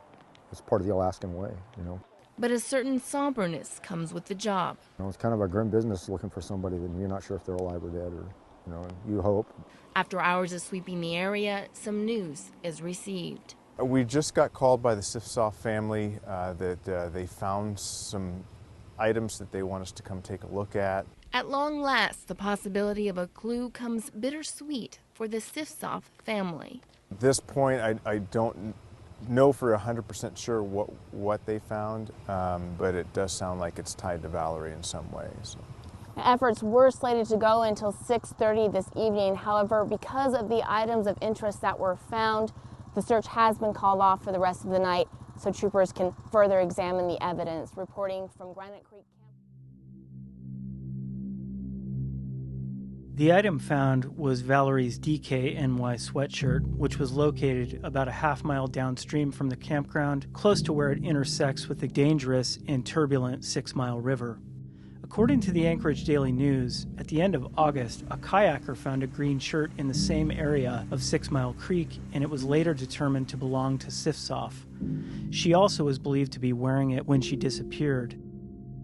It's part of the Alaskan way, you know. But a certain somberness comes with the job. You know, it's kind of a grim business looking for somebody that you're not sure if they're alive or dead, or, you know, you hope. After hours of sweeping the area, some news is received. We just got called by the Sifsoff family that they found some items that they want us to come take a look at. At long last, the possibility of a clue comes bittersweet for the Sifsoff family. At this point, I don't know for 100% sure what they found, but it does sound like it's tied to Valerie in some way. So. Efforts were slated to go until 6:30 this evening. However, because of the items of interest that were found, the search has been called off for the rest of the night so troopers can further examine the evidence. Reporting from Granite Creek. The item found was Valerie's DKNY sweatshirt, which was located about a half-mile downstream from the campground, close to where it intersects with the dangerous and turbulent 6 Mile River. According to the Anchorage Daily News, at the end of August, a kayaker found a green shirt in the same area of 6 Mile Creek, and it was later determined to belong to Sifsoff. She also was believed to be wearing it when she disappeared.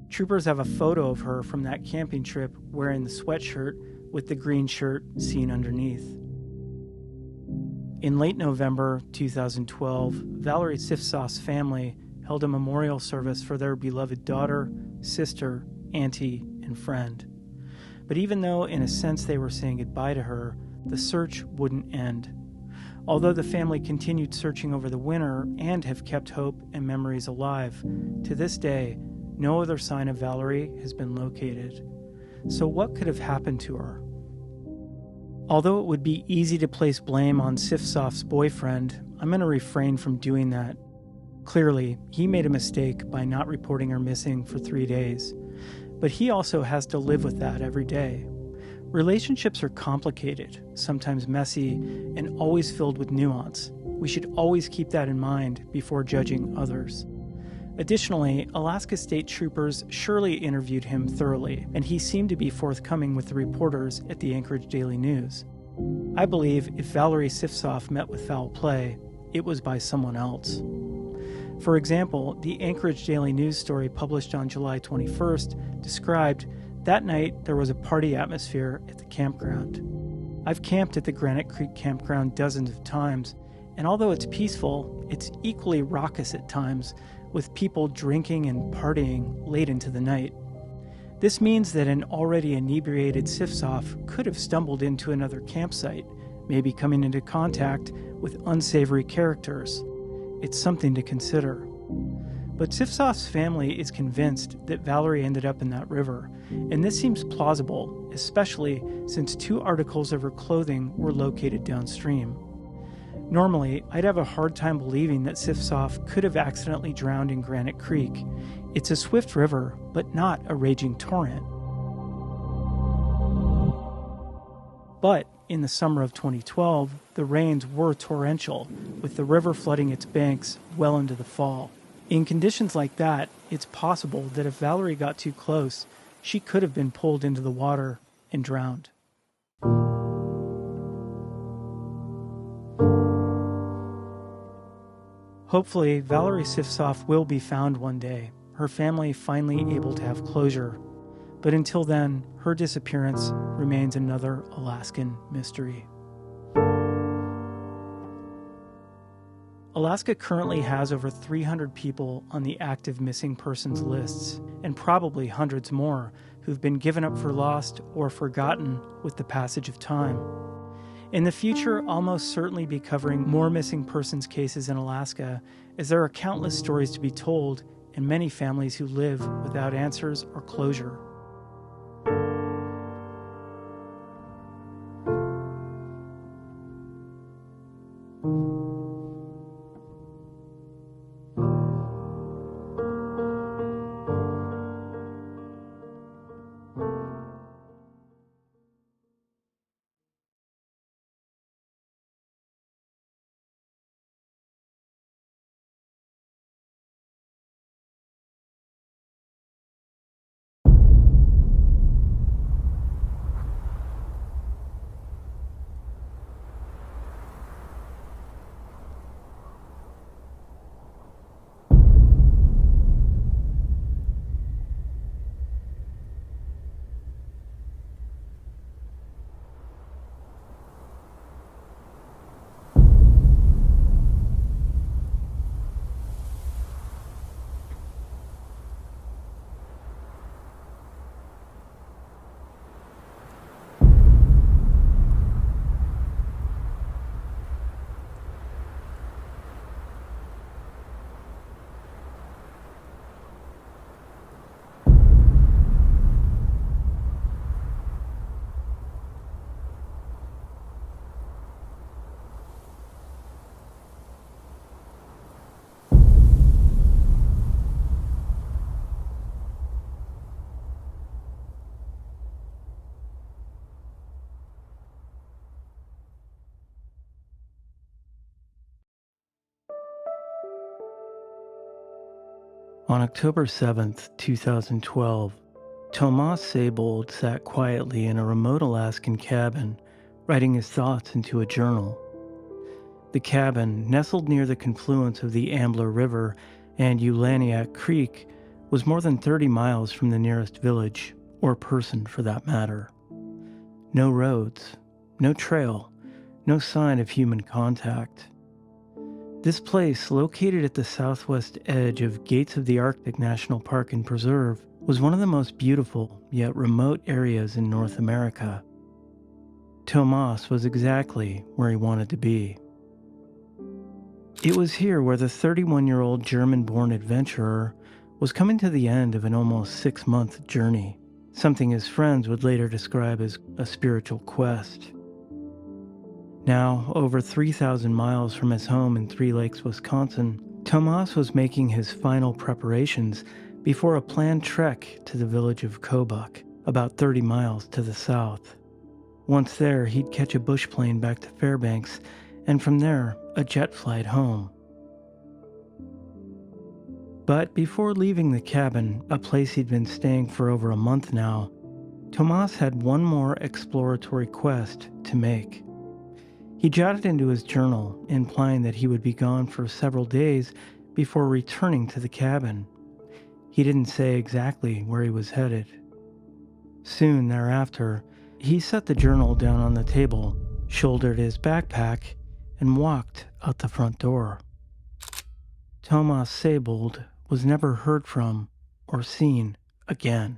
Troopers have a photo of her from that camping trip wearing the sweatshirt with the green shirt seen underneath. In late November 2012, Valerie Sifsoff's family held a memorial service for their beloved daughter, sister, auntie, and friend. But even though in a sense they were saying goodbye to her, the search wouldn't end. Although the family continued searching over the winter and have kept hope and memories alive, to this day, no other sign of Valerie has been located. So what could have happened to her? Although it would be easy to place blame on Sifsoff's boyfriend, I'm going to refrain from doing that. Clearly, he made a mistake by not reporting her missing for 3 days. But he also has to live with that every day. Relationships are complicated, sometimes messy, and always filled with nuance. We should always keep that in mind before judging others. Additionally, Alaska State Troopers surely interviewed him thoroughly, and he seemed to be forthcoming with the reporters at the Anchorage Daily News. I believe if Valerie Sifsoff met with foul play, it was by someone else. For example, the Anchorage Daily News story published on July 21st described that night there was a party atmosphere at the campground. I've camped at the Granite Creek campground dozens of times, and although it's peaceful, it's equally raucous at times, with people drinking and partying late into the night. This means that an already inebriated Sifsoff could have stumbled into another campsite, maybe coming into contact with unsavory characters. It's something to consider. But Sifsoff's family is convinced that Valerie ended up in that river, and this seems plausible, especially since 2 articles of her clothing were located downstream. Normally, I'd have a hard time believing that Sifsoff could have accidentally drowned in Granite Creek. It's a swift river, but not a raging torrent. But in the summer of 2012, the rains were torrential, with the river flooding its banks well into the fall. In conditions like that, it's possible that if Valerie got too close, she could have been pulled into the water and drowned. Hopefully, Valerie Sifsoff will be found one day, her family finally able to have closure. But until then, her disappearance remains another Alaskan mystery. Alaska currently has over 300 people on the active missing persons lists, and probably hundreds more who've been given up for lost or forgotten with the passage of time. In the future, I'll most certainly be covering more missing persons cases in Alaska, as there are countless stories to be told and many families who live without answers or closure. On October 7th, 2012, Tomas Seybold sat quietly in a remote Alaskan cabin, writing his thoughts into a journal. The cabin, nestled near the confluence of the Ambler River and Ulaniak Creek, was more than 30 miles from the nearest village, or person for that matter. No roads, no trail, no sign of human contact. This place, located at the southwest edge of Gates of the Arctic National Park and Preserve, was one of the most beautiful yet remote areas in North America. Tomas was exactly where he wanted to be. It was here where the 31-year-old German-born adventurer was coming to the end of an almost 6-month journey, something his friends would later describe as a spiritual quest. Now, over 3,000 miles from his home in Three Lakes, Wisconsin, Tomas was making his final preparations before a planned trek to the village of Kobuk, about 30 miles to the south. Once there, he'd catch a bush plane back to Fairbanks, and from there, a jet flight home. But before leaving the cabin, a place he'd been staying for over a month now, Tomas had one more exploratory quest to make. He jotted into his journal, implying that he would be gone for several days before returning to the cabin. He didn't say exactly where he was headed. Soon thereafter, he set the journal down on the table, shouldered his backpack, and walked out the front door. Tomas Seybold was never heard from or seen again.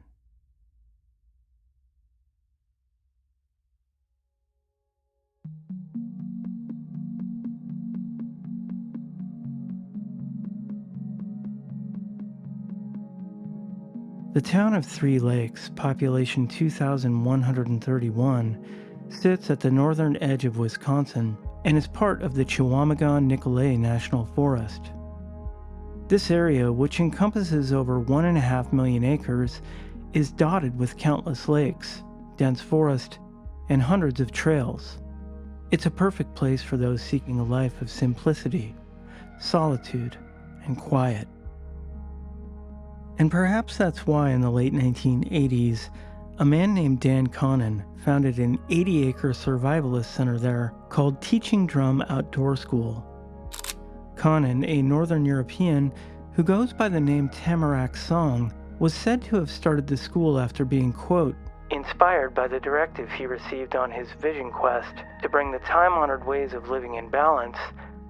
The town of Three Lakes, population 2,131, sits at the northern edge of Wisconsin and is part of the Chequamegon-Nicolet National Forest. This area, which encompasses over 1.5 million acres, is dotted with countless lakes, dense forest, and hundreds of trails. It's a perfect place for those seeking a life of simplicity, solitude, and quiet. And perhaps that's why in the late 1980s, a man named Dan Connon founded an 80-acre survivalist center there called Teaching Drum Outdoor School. Connon, a Northern European who goes by the name Tamarack Song, was said to have started the school after being, quote, inspired by the directive he received on his vision quest to bring the time-honored ways of living in balance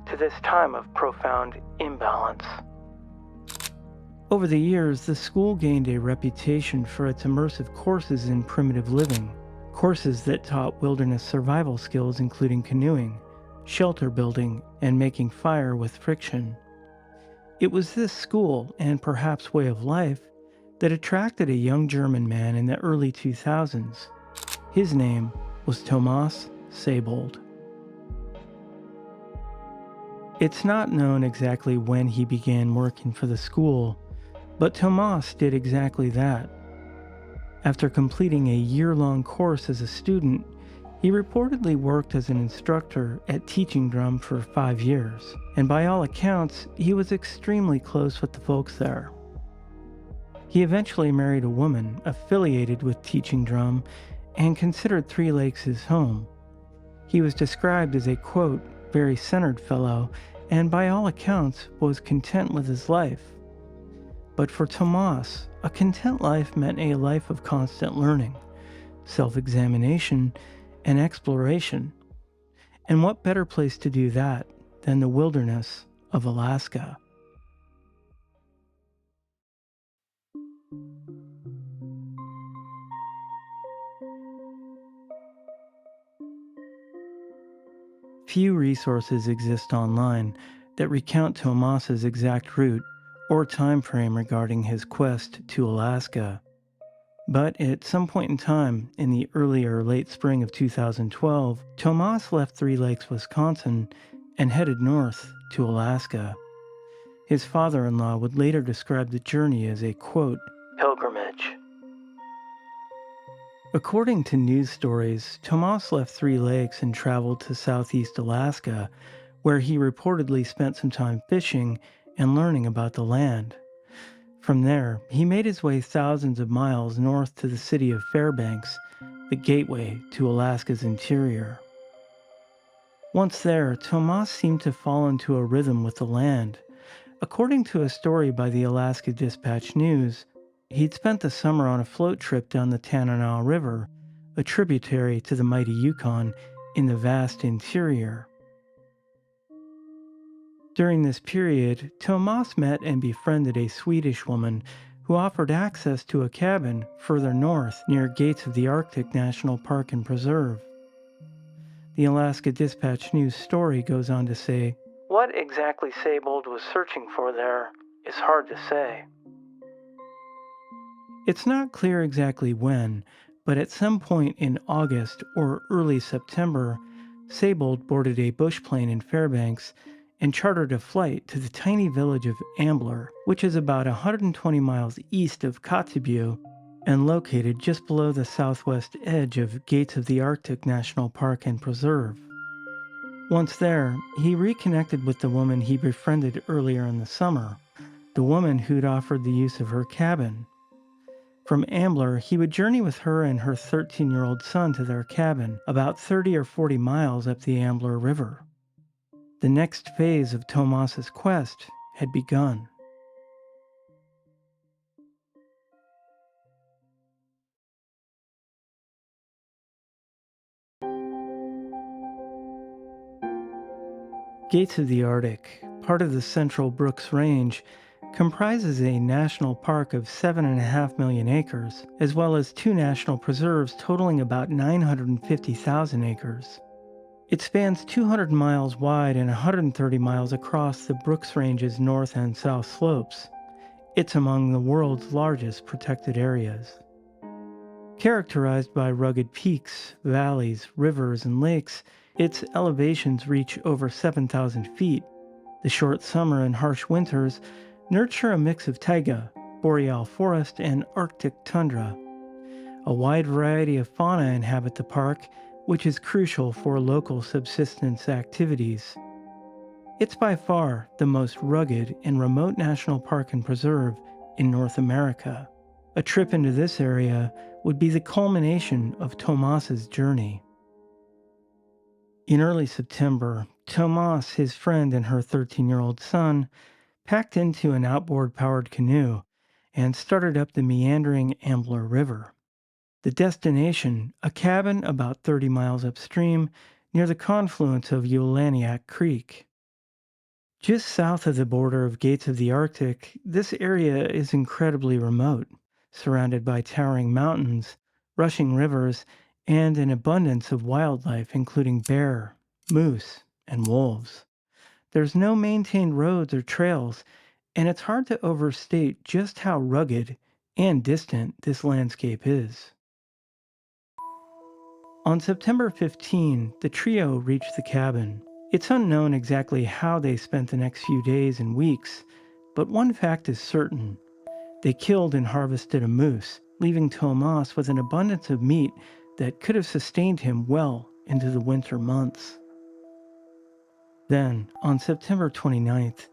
to this time of profound imbalance. Over the years, the school gained a reputation for its immersive courses in primitive living, courses that taught wilderness survival skills including canoeing, shelter building, and making fire with friction. It was this school, and perhaps way of life, that attracted a young German man in the early 2000s. His name was Tomas Seybold. It's not known exactly when he began working for the school, but Tomas did exactly that. After completing a year-long course as a student, he reportedly worked as an instructor at Teaching Drum for 5 years, and by all accounts, he was extremely close with the folks there. He eventually married a woman affiliated with Teaching Drum and considered Three Lakes his home. He was described as a, quote, very centered fellow, and by all accounts was content with his life. But for Tomas, a content life meant a life of constant learning, self-examination, and exploration. And what better place to do that than the wilderness of Alaska? Few resources exist online that recount Tomas's exact route or time frame regarding his quest to Alaska. But at some point in time, in the early or late spring of 2012, Tomas left Three Lakes, Wisconsin, and headed north to Alaska. His father-in-law would later describe the journey as a, quote, pilgrimage. According to news stories, Tomas left Three Lakes and traveled to southeast Alaska, where he reportedly spent some time fishing and learning about the land. From there, he made his way thousands of miles north to the city of Fairbanks, the gateway to Alaska's interior. Once there, Tomas seemed to fall into a rhythm with the land. According to a story by the Alaska Dispatch News, he'd spent the summer on a float trip down the Tanana River, a tributary to the mighty Yukon, in the vast interior. During this period, Tomas met and befriended a Swedish woman who offered access to a cabin further north near Gates of the Arctic National Park and Preserve. The Alaska Dispatch News story goes on to say, "What exactly Saybold was searching for there is hard to say." It's not clear exactly when, but at some point in August or early September, Saybold boarded a bush plane in Fairbanks and chartered a flight to the tiny village of Ambler, which is about 120 miles east of Kotzebue and located just below the southwest edge of Gates of the Arctic National Park and Preserve. Once there, he reconnected with the woman he befriended earlier in the summer, the woman who'd offered the use of her cabin. From Ambler, he would journey with her and her 13-year-old son to their cabin, about 30 or 40 miles up the Ambler River. The next phase of Tomas's quest had begun. Gates of the Arctic, part of the Central Brooks Range, comprises a national park of 7.5 million acres, as well as 2 national preserves totaling about 950,000 acres. It spans 200 miles wide and 130 miles across the Brooks Range's north and south slopes. It's among the world's largest protected areas. Characterized by rugged peaks, valleys, rivers, and lakes, its elevations reach over 7,000 feet. The short summer and harsh winters nurture a mix of taiga, boreal forest, and Arctic tundra. A wide variety of fauna inhabit the park, which is crucial for local subsistence activities. It's by far the most rugged and remote national park and preserve in North America. A trip into this area would be the culmination of Tomas's journey. In early September, Tomas, his friend, and her 13-year-old son packed into an outboard-powered canoe and started up the meandering Ambler River. The destination, a cabin about 30 miles upstream near the confluence of Ulaniak Creek. Just south of the border of Gates of the Arctic, this area is incredibly remote, surrounded by towering mountains, rushing rivers, and an abundance of wildlife including bear, moose, and wolves. There's no maintained roads or trails, and it's hard to overstate just how rugged and distant this landscape is. On September 15, the trio reached the cabin. It's unknown exactly how they spent the next few days and weeks, but one fact is certain. They killed and harvested a moose, leaving Tomas with an abundance of meat that could have sustained him well into the winter months. Then, on September 29th,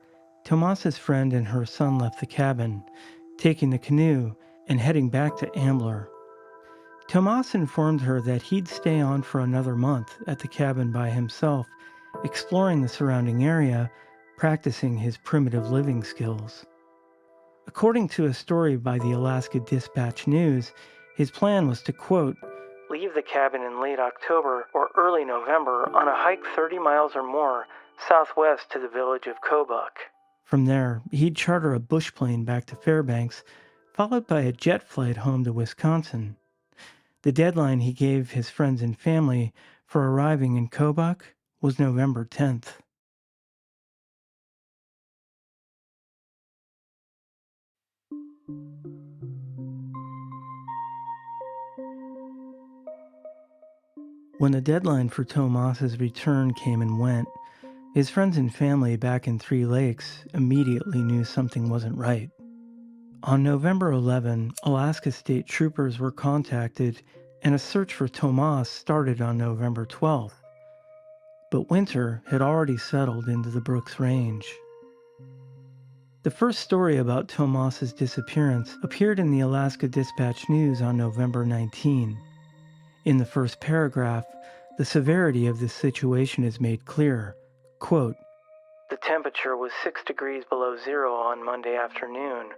Tomas's friend and her son left the cabin, taking the canoe and heading back to Ambler. Tomas informed her that he'd stay on for another month at the cabin by himself, exploring the surrounding area, practicing his primitive living skills. According to a story by the Alaska Dispatch News, his plan was to, quote, leave the cabin in late October or early November on a hike 30 miles or more southwest to the village of Kobuk. From there, he'd charter a bush plane back to Fairbanks, followed by a jet flight home to Wisconsin. The deadline he gave his friends and family for arriving in Kobuk was November 10th. When the deadline for Tomas's return came and went, his friends and family back in Three Lakes immediately knew something wasn't right. On November 11, Alaska State Troopers were contacted and a search for Tomas started on November 12th. But winter had already settled into the Brooks Range. The first story about Tomas's disappearance appeared in the Alaska Dispatch News on November 19. In the first paragraph, the severity of this situation is made clear. Quote, "The temperature was 6 degrees below zero on Monday afternoon,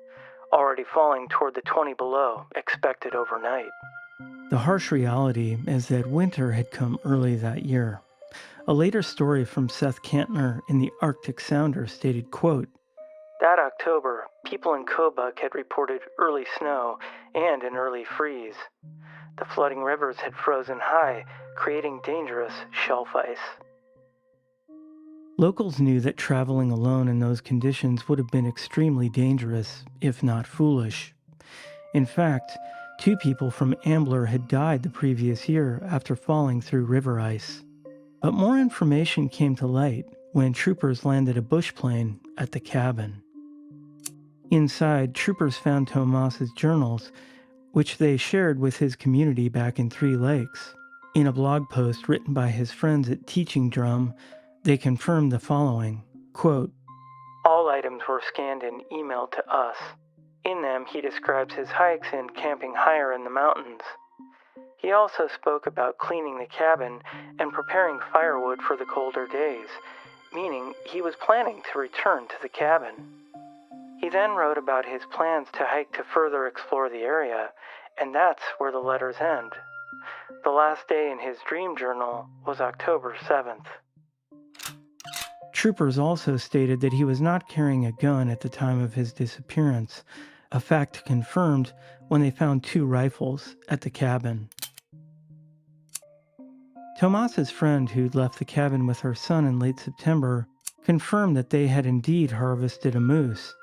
already falling toward the 20 below expected overnight." The harsh reality is that winter had come early that year. A later story from Seth Kantner in the Arctic Sounder stated, quote, "That October, people in Kobuk had reported early snow and an early freeze. The flooding rivers had frozen high, creating dangerous shelf ice." Locals knew that traveling alone in those conditions would have been extremely dangerous, if not foolish. In fact, 2 people from Ambler had died the previous year after falling through river ice. But more information came to light when troopers landed a bush plane at the cabin. Inside, troopers found Tomas's journals, which they shared with his community back in Three Lakes. In a blog post written by his friends at Teaching Drum, they confirmed the following, quote, "All items were scanned and emailed to us. In them, he describes his hikes and camping higher in the mountains. He also spoke about cleaning the cabin and preparing firewood for the colder days, meaning he was planning to return to the cabin. He then wrote about his plans to hike to further explore the area, and that's where the letters end. The last day in his dream journal was October 7th. Troopers also stated that he was not carrying a gun at the time of his disappearance, a fact confirmed when they found 2 rifles at the cabin. Tomas's friend, who'd left the cabin with her son in late September, confirmed that they had indeed harvested a moose,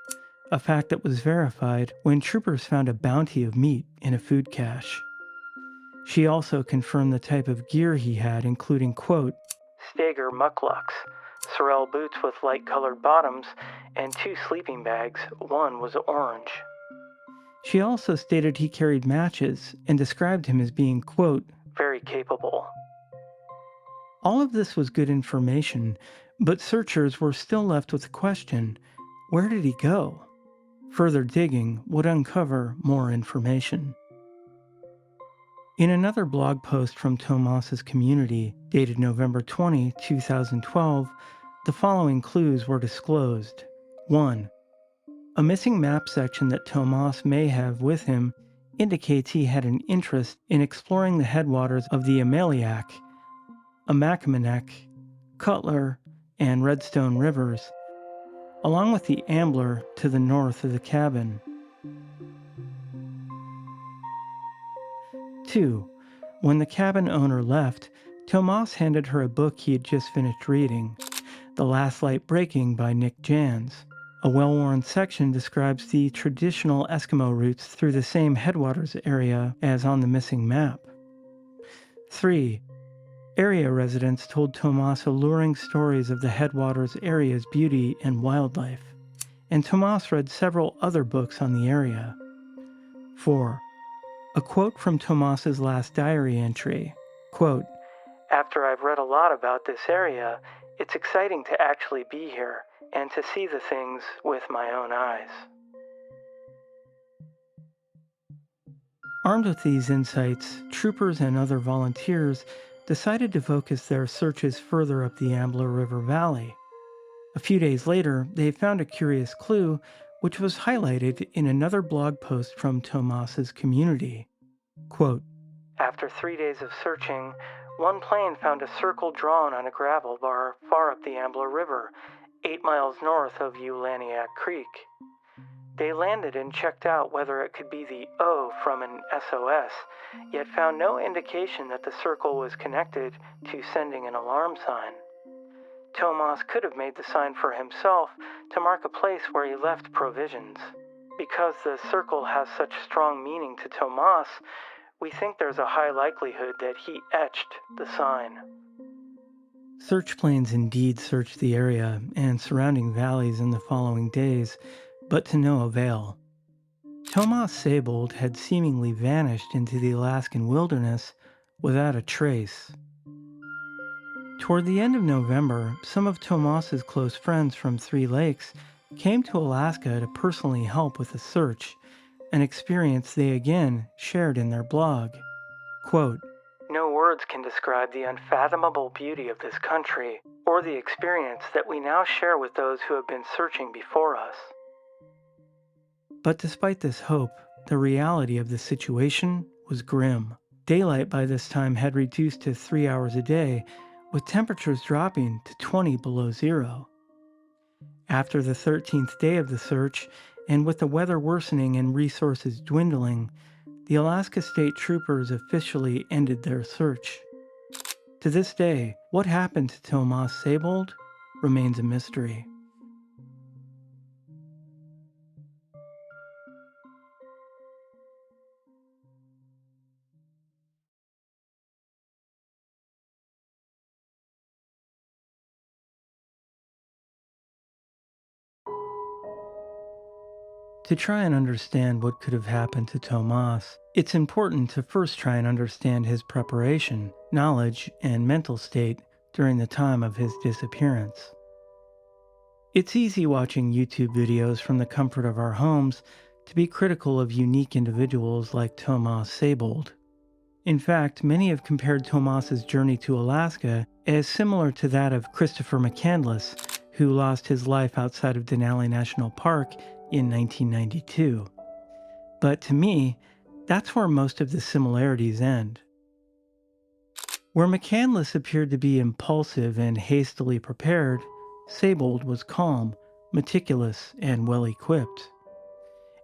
a fact that was verified when troopers found a bounty of meat in a food cache. She also confirmed the type of gear he had, including, quote, "Stager mucklucks, sorrel boots with light-colored bottoms, and 2 sleeping bags, one was orange." She also stated he carried matches and described him as being, quote, "very capable." All of this was good information, but searchers were still left with the question, where did he go? Further digging would uncover more information. In another blog post from Tomas's community, dated November 20, 2012, the following clues were disclosed. 1. A missing map section that Tomas may have with him indicates he had an interest in exploring the headwaters of the Ameliak, Amackamanek, Cutler, and Redstone rivers, along with the Ambler to the north of the cabin. 2. When the cabin owner left, Tomas handed her a book he had just finished reading, The Last Light Breaking by Nick Jans. A well-worn section describes the traditional Eskimo routes through the same headwaters area as on the missing map. 3. Area residents told Tomas alluring stories of the headwaters area's beauty and wildlife, and Tomas read several other books on the area. 4. A quote from Tomas's last diary entry, quote, "After I've read a lot about this area, it's exciting to actually be here and to see the things with my own eyes." Armed with these insights, troopers and other volunteers decided to focus their searches further up the Ambler River Valley. A few days later, they found a curious clue, which was highlighted in another blog post from Tomas's community. Quote, "After 3 days of searching, one plane found a circle drawn on a gravel bar far up the Ambler River, 8 miles north of Ulaniak Creek. They landed and checked out whether it could be the O from an SOS, yet found no indication that the circle was connected to sending an alarm sign. Tomas could have made the sign for himself to mark a place where he left provisions. Because the circle has such strong meaning to Tomas, we think there's a high likelihood that he etched the sign." Search planes indeed searched the area and surrounding valleys in the following days, but to no avail. Tomas Seybold had seemingly vanished into the Alaskan wilderness without a trace. Toward the end of November, some of Tomas's close friends from Three Lakes came to Alaska to personally help with the search, an experience they again shared in their blog. Quote, "No words can describe the unfathomable beauty of this country or the experience that we now share with those who have been searching before us." But despite this hope, the reality of the situation was grim. Daylight by this time had reduced to 3 hours a day, with temperatures dropping to 20 below zero. After the 13th day of the search, and with the weather worsening and resources dwindling, the Alaska State Troopers officially ended their search. To this day, what happened to Tomas Seybold remains a mystery. To try and understand what could have happened to Tomas, it's important to first try and understand his preparation, knowledge, and mental state during the time of his disappearance. It's easy watching YouTube videos from the comfort of our homes to be critical of unique individuals like Tomas Seybold. In fact, many have compared Tomas's journey to Alaska as similar to that of Christopher McCandless, who lost his life outside of Denali National Park in 1992. But to me, that's where most of the similarities end. Where McCandless appeared to be impulsive and hastily prepared, Seybold was calm, meticulous, and well-equipped.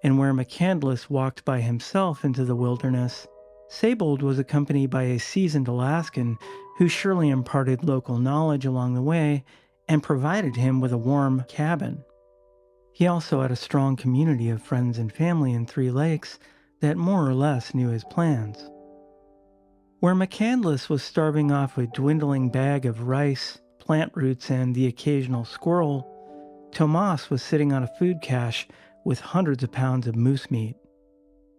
And where McCandless walked by himself into the wilderness, Seybold was accompanied by a seasoned Alaskan who surely imparted local knowledge along the way and provided him with a warm cabin. He also had a strong community of friends and family in Three Lakes that more or less knew his plans. Where McCandless was starving off a dwindling bag of rice, plant roots, and the occasional squirrel, Tomas was sitting on a food cache with hundreds of pounds of moose meat.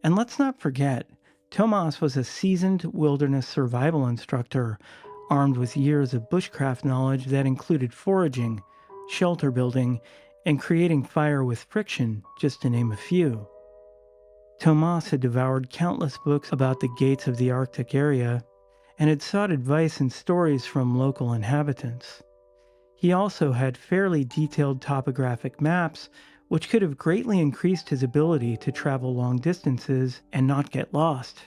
And let's not forget, Tomas was a seasoned wilderness survival instructor armed with years of bushcraft knowledge that included foraging, shelter building, and creating fire with friction, just to name a few. Tomas had devoured countless books about the gates of the Arctic area and had sought advice and stories from local inhabitants. He also had fairly detailed topographic maps, which could have greatly increased his ability to travel long distances and not get lost.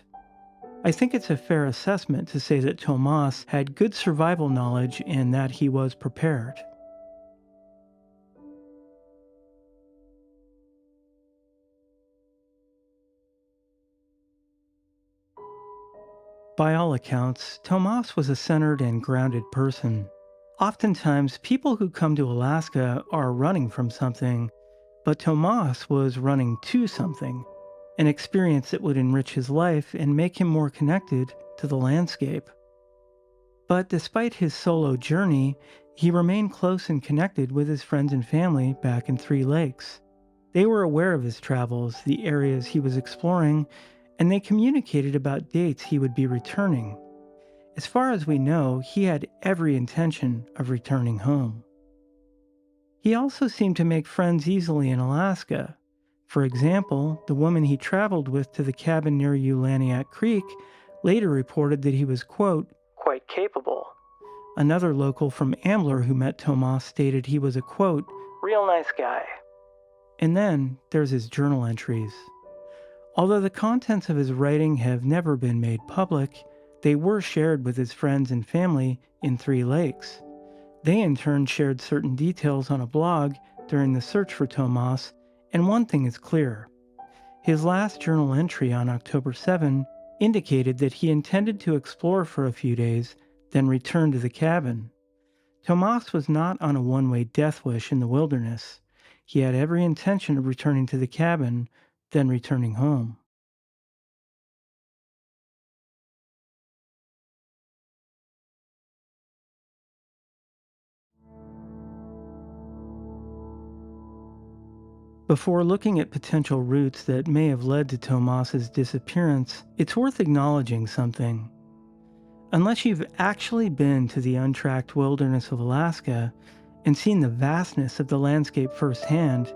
I think it's a fair assessment to say that Tomas had good survival knowledge and that he was prepared. By all accounts, Tomas was a centered and grounded person. Oftentimes, people who come to Alaska are running from something, but Tomas was running to something, an experience that would enrich his life and make him more connected to the landscape. But despite his solo journey, he remained close and connected with his friends and family back in Three Lakes. They were aware of his travels, the areas he was exploring, and they communicated about dates he would be returning. As far as we know, he had every intention of returning home. He also seemed to make friends easily in Alaska. For example, the woman he traveled with to the cabin near Ulaniak Creek later reported that he was, quote, quite capable. Another local from Ambler who met Tomas stated he was a, quote, real nice guy. And then there's his journal entries. Although the contents of his writing have never been made public, they were shared with his friends and family in Three Lakes. They in turn shared certain details on a blog during the search for Tomas, and one thing is clear. His last journal entry on October 7 indicated that he intended to explore for a few days, then return to the cabin. Tomas was not on a one-way death wish in the wilderness. He had every intention of returning to the cabin, then returning home. Before looking at potential routes that may have led to Tomas's disappearance, it's worth acknowledging something. Unless you've actually been to the untracked wilderness of Alaska, and seen the vastness of the landscape firsthand,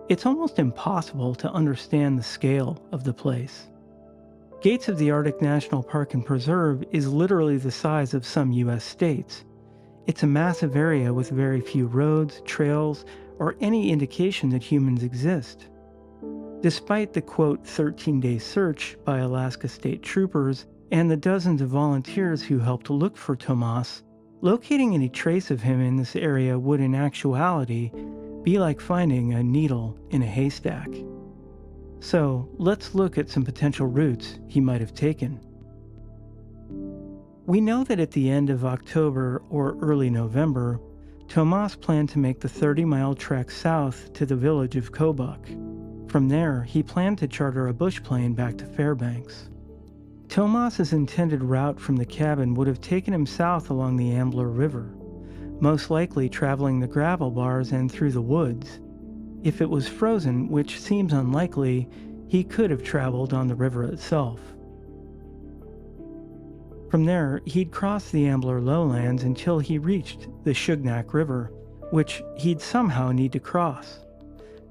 it's almost impossible to understand the scale of the place. Gates of the Arctic National Park and Preserve is literally the size of some U.S. states. It's a massive area with very few roads, trails, or any indication that humans exist. Despite the quote 13-day search by Alaska state troopers and the dozens of volunteers who helped look for Tomas, locating any trace of him in this area would in actuality be like finding a needle in a haystack. So let's look at some potential routes he might have taken. We know that at the end of October or early November, Tomas planned to make the 30-mile trek south to the village of Kobuk. From there, he planned to charter a bush plane back to Fairbanks. Tomas's intended route from the cabin would have taken him south along the Ambler River, most likely traveling the gravel bars and through the woods. If it was frozen, which seems unlikely, he could have traveled on the river itself. From there, he'd cross the Ambler lowlands until he reached the Shugnak River, which he'd somehow need to cross.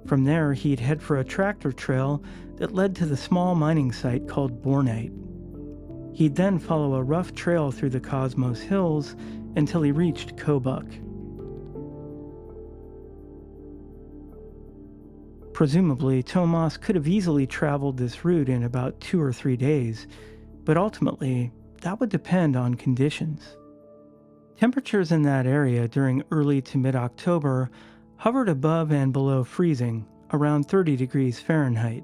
From there, he'd head for a tractor trail that led to the small mining site called Bornite. He'd then follow a rough trail through the Cosmos Hills until he reached Kobuk. Presumably, Tomas could have easily traveled this route in about 2 or 3 days, but ultimately, that would depend on conditions. Temperatures in that area during early to mid-October hovered above and below freezing, around 30 degrees Fahrenheit.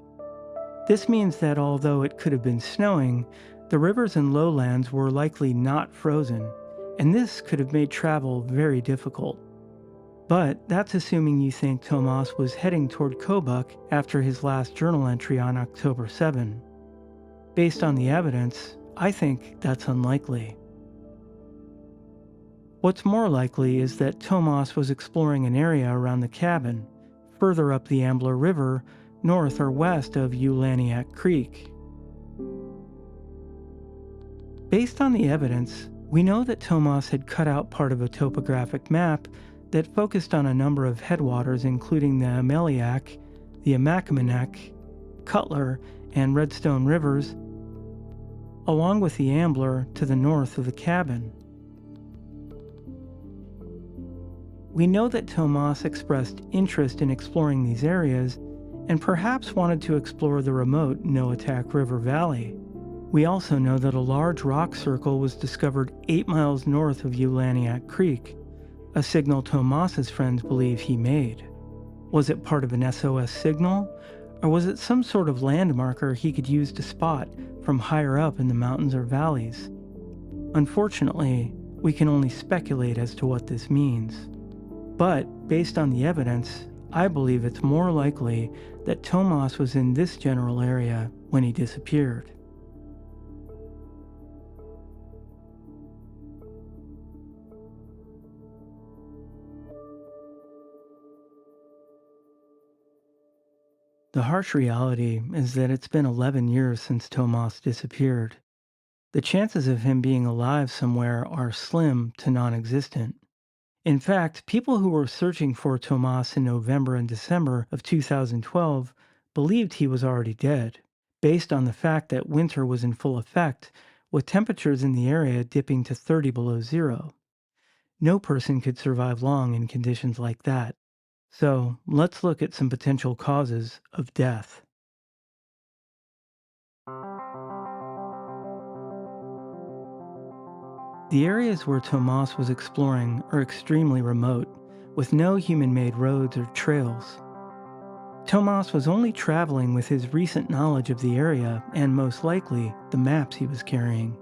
This means that although it could have been snowing, the rivers and lowlands were likely not frozen, and this could have made travel very difficult. But that's assuming you think Tomas was heading toward Kobuk after his last journal entry on October 7. Based on the evidence, I think that's unlikely. What's more likely is that Tomas was exploring an area around the cabin, further up the Ambler River, north or west of Ulaniak Creek. Based on the evidence, we know that Tomas had cut out part of a topographic map that focused on a number of headwaters including the Ameliak, the Amakaminack, Cutler, and Redstone rivers, along with the Ambler to the north of the cabin. We know that Tomas expressed interest in exploring these areas and perhaps wanted to explore the remote Noatak River Valley. We also know that a large rock circle was discovered 8 miles north of Ulaniak Creek, a signal Tomas's friends believe he made. Was it part of an SOS signal, or was it some sort of landmarker he could use to spot from higher up in the mountains or valleys? Unfortunately, we can only speculate as to what this means. But, based on the evidence, I believe it's more likely that Tomas was in this general area when he disappeared. The harsh reality is that it's been 11 years since Tomas disappeared. The chances of him being alive somewhere are slim to non-existent. In fact, people who were searching for Tomas in November and December of 2012 believed he was already dead, based on the fact that winter was in full effect, with temperatures in the area dipping to 30 below zero. No person could survive long in conditions like that. So, let's look at some potential causes of death. The areas where Tomas was exploring are extremely remote, with no human-made roads or trails. Tomas was only traveling with his recent knowledge of the area and, most likely, the maps he was carrying.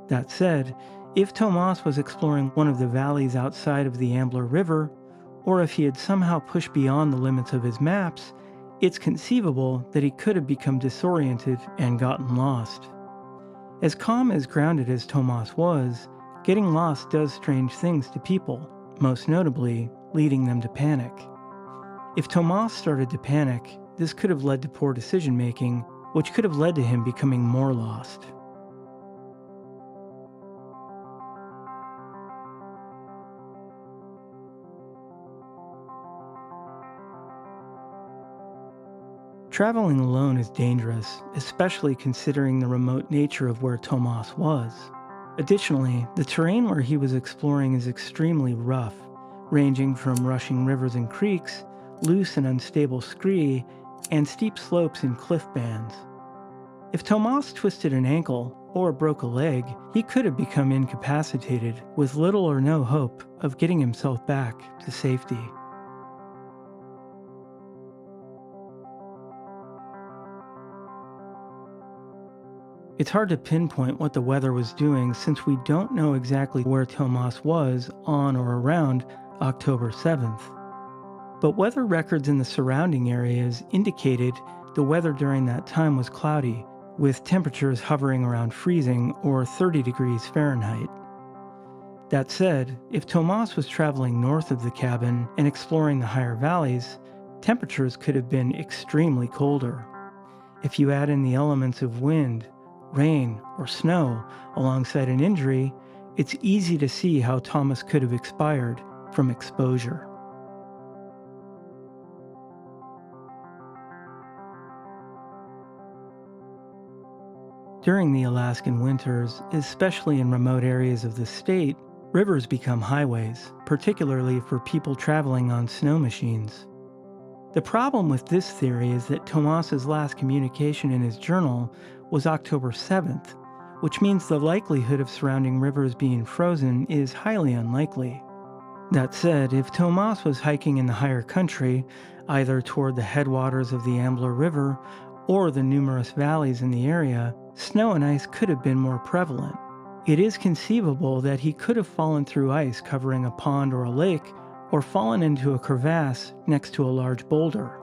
That said, if Tomas was exploring one of the valleys outside of the Ambler River, or if he had somehow pushed beyond the limits of his maps, it's conceivable that he could have become disoriented and gotten lost. As calm as grounded as Tomas was, getting lost does strange things to people, most notably leading them to panic. If Tomas started to panic, this could have led to poor decision-making, which could have led to him becoming more lost. Traveling alone is dangerous, especially considering the remote nature of where Tomas was. Additionally, the terrain where he was exploring is extremely rough, ranging from rushing rivers and creeks, loose and unstable scree, and steep slopes and cliff bands. If Tomas twisted an ankle or broke a leg, he could have become incapacitated with little or no hope of getting himself back to safety. It's hard to pinpoint what the weather was doing since we don't know exactly where Tomas was on or around October 7th. But weather records in the surrounding areas indicated the weather during that time was cloudy, with temperatures hovering around freezing or 30 degrees Fahrenheit. That said, if Tomas was traveling north of the cabin and exploring the higher valleys, temperatures could have been extremely colder. If you add in the elements of wind, rain, or snow alongside an injury, it's easy to see how Thomas could have expired from exposure. During the Alaskan winters, especially in remote areas of the state, rivers become highways, particularly for people traveling on snow machines. The problem with this theory is that Tomas's last communication in his journal was October 7th, which means the likelihood of surrounding rivers being frozen is highly unlikely. That said, if Tomas was hiking in the higher country, either toward the headwaters of the Ambler River or the numerous valleys in the area, snow and ice could have been more prevalent. It is conceivable that he could have fallen through ice covering a pond or a lake, or fallen into a crevasse next to a large boulder.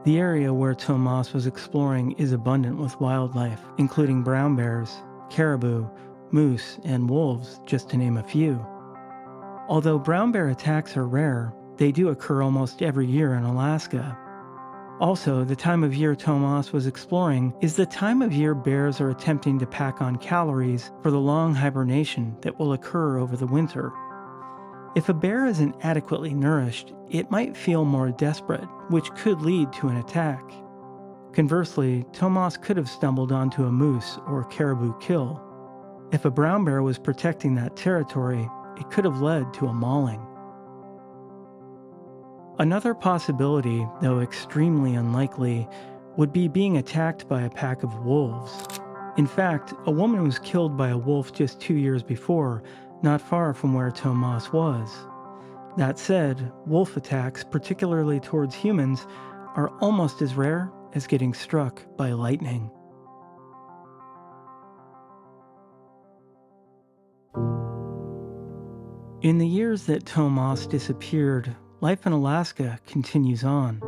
The area where Tomas was exploring is abundant with wildlife, including brown bears, caribou, moose, and wolves, just to name a few. Although brown bear attacks are rare, they do occur almost every year in Alaska. Also, the time of year Tomas was exploring is the time of year bears are attempting to pack on calories for the long hibernation that will occur over the winter. If a bear isn't adequately nourished, it might feel more desperate, which could lead to an attack. Conversely, Tomas could have stumbled onto a moose or caribou kill. If a brown bear was protecting that territory, it could have led to a mauling. Another possibility, though extremely unlikely, would be being attacked by a pack of wolves. In fact, a woman was killed by a wolf just 2 years before, not far from where Tomas was. That said, wolf attacks, particularly towards humans, are almost as rare as getting struck by lightning. In the years that Tomas disappeared, life in Alaska continues on.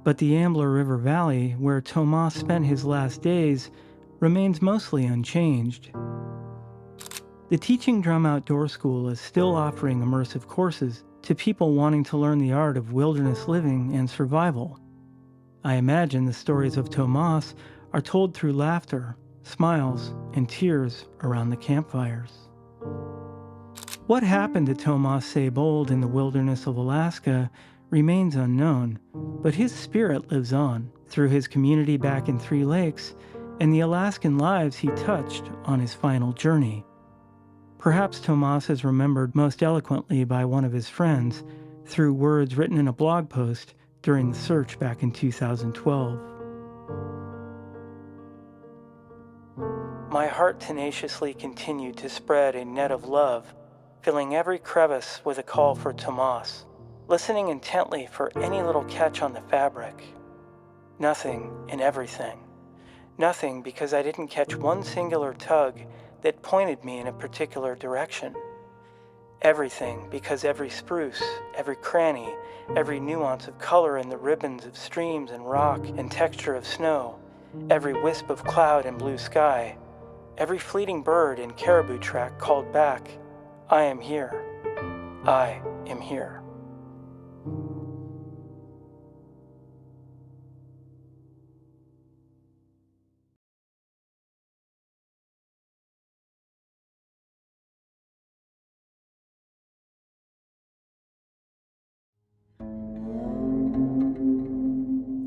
But the Ambler River Valley, where Tomas spent his last days, remains mostly unchanged. The Teaching Drum Outdoor School is still offering immersive courses to people wanting to learn the art of wilderness living and survival. I imagine the stories of Tomas are told through laughter, smiles, and tears around the campfires. What happened to Tomas Seibold in the wilderness of Alaska remains unknown, but his spirit lives on through his community back in Three Lakes and the Alaskan lives he touched on his final journey. Perhaps Tomas is remembered most eloquently by one of his friends through words written in a blog post during the search back in 2012. My heart tenaciously continued to spread a net of love, filling every crevice with a call for Tomas, listening intently for any little catch on the fabric. Nothing and everything. Nothing because I didn't catch one singular tug that pointed me in a particular direction. Everything because every spruce, every cranny, every nuance of color in the ribbons of streams and rock and texture of snow, every wisp of cloud and blue sky, every fleeting bird and caribou track called back, I am here. I am here.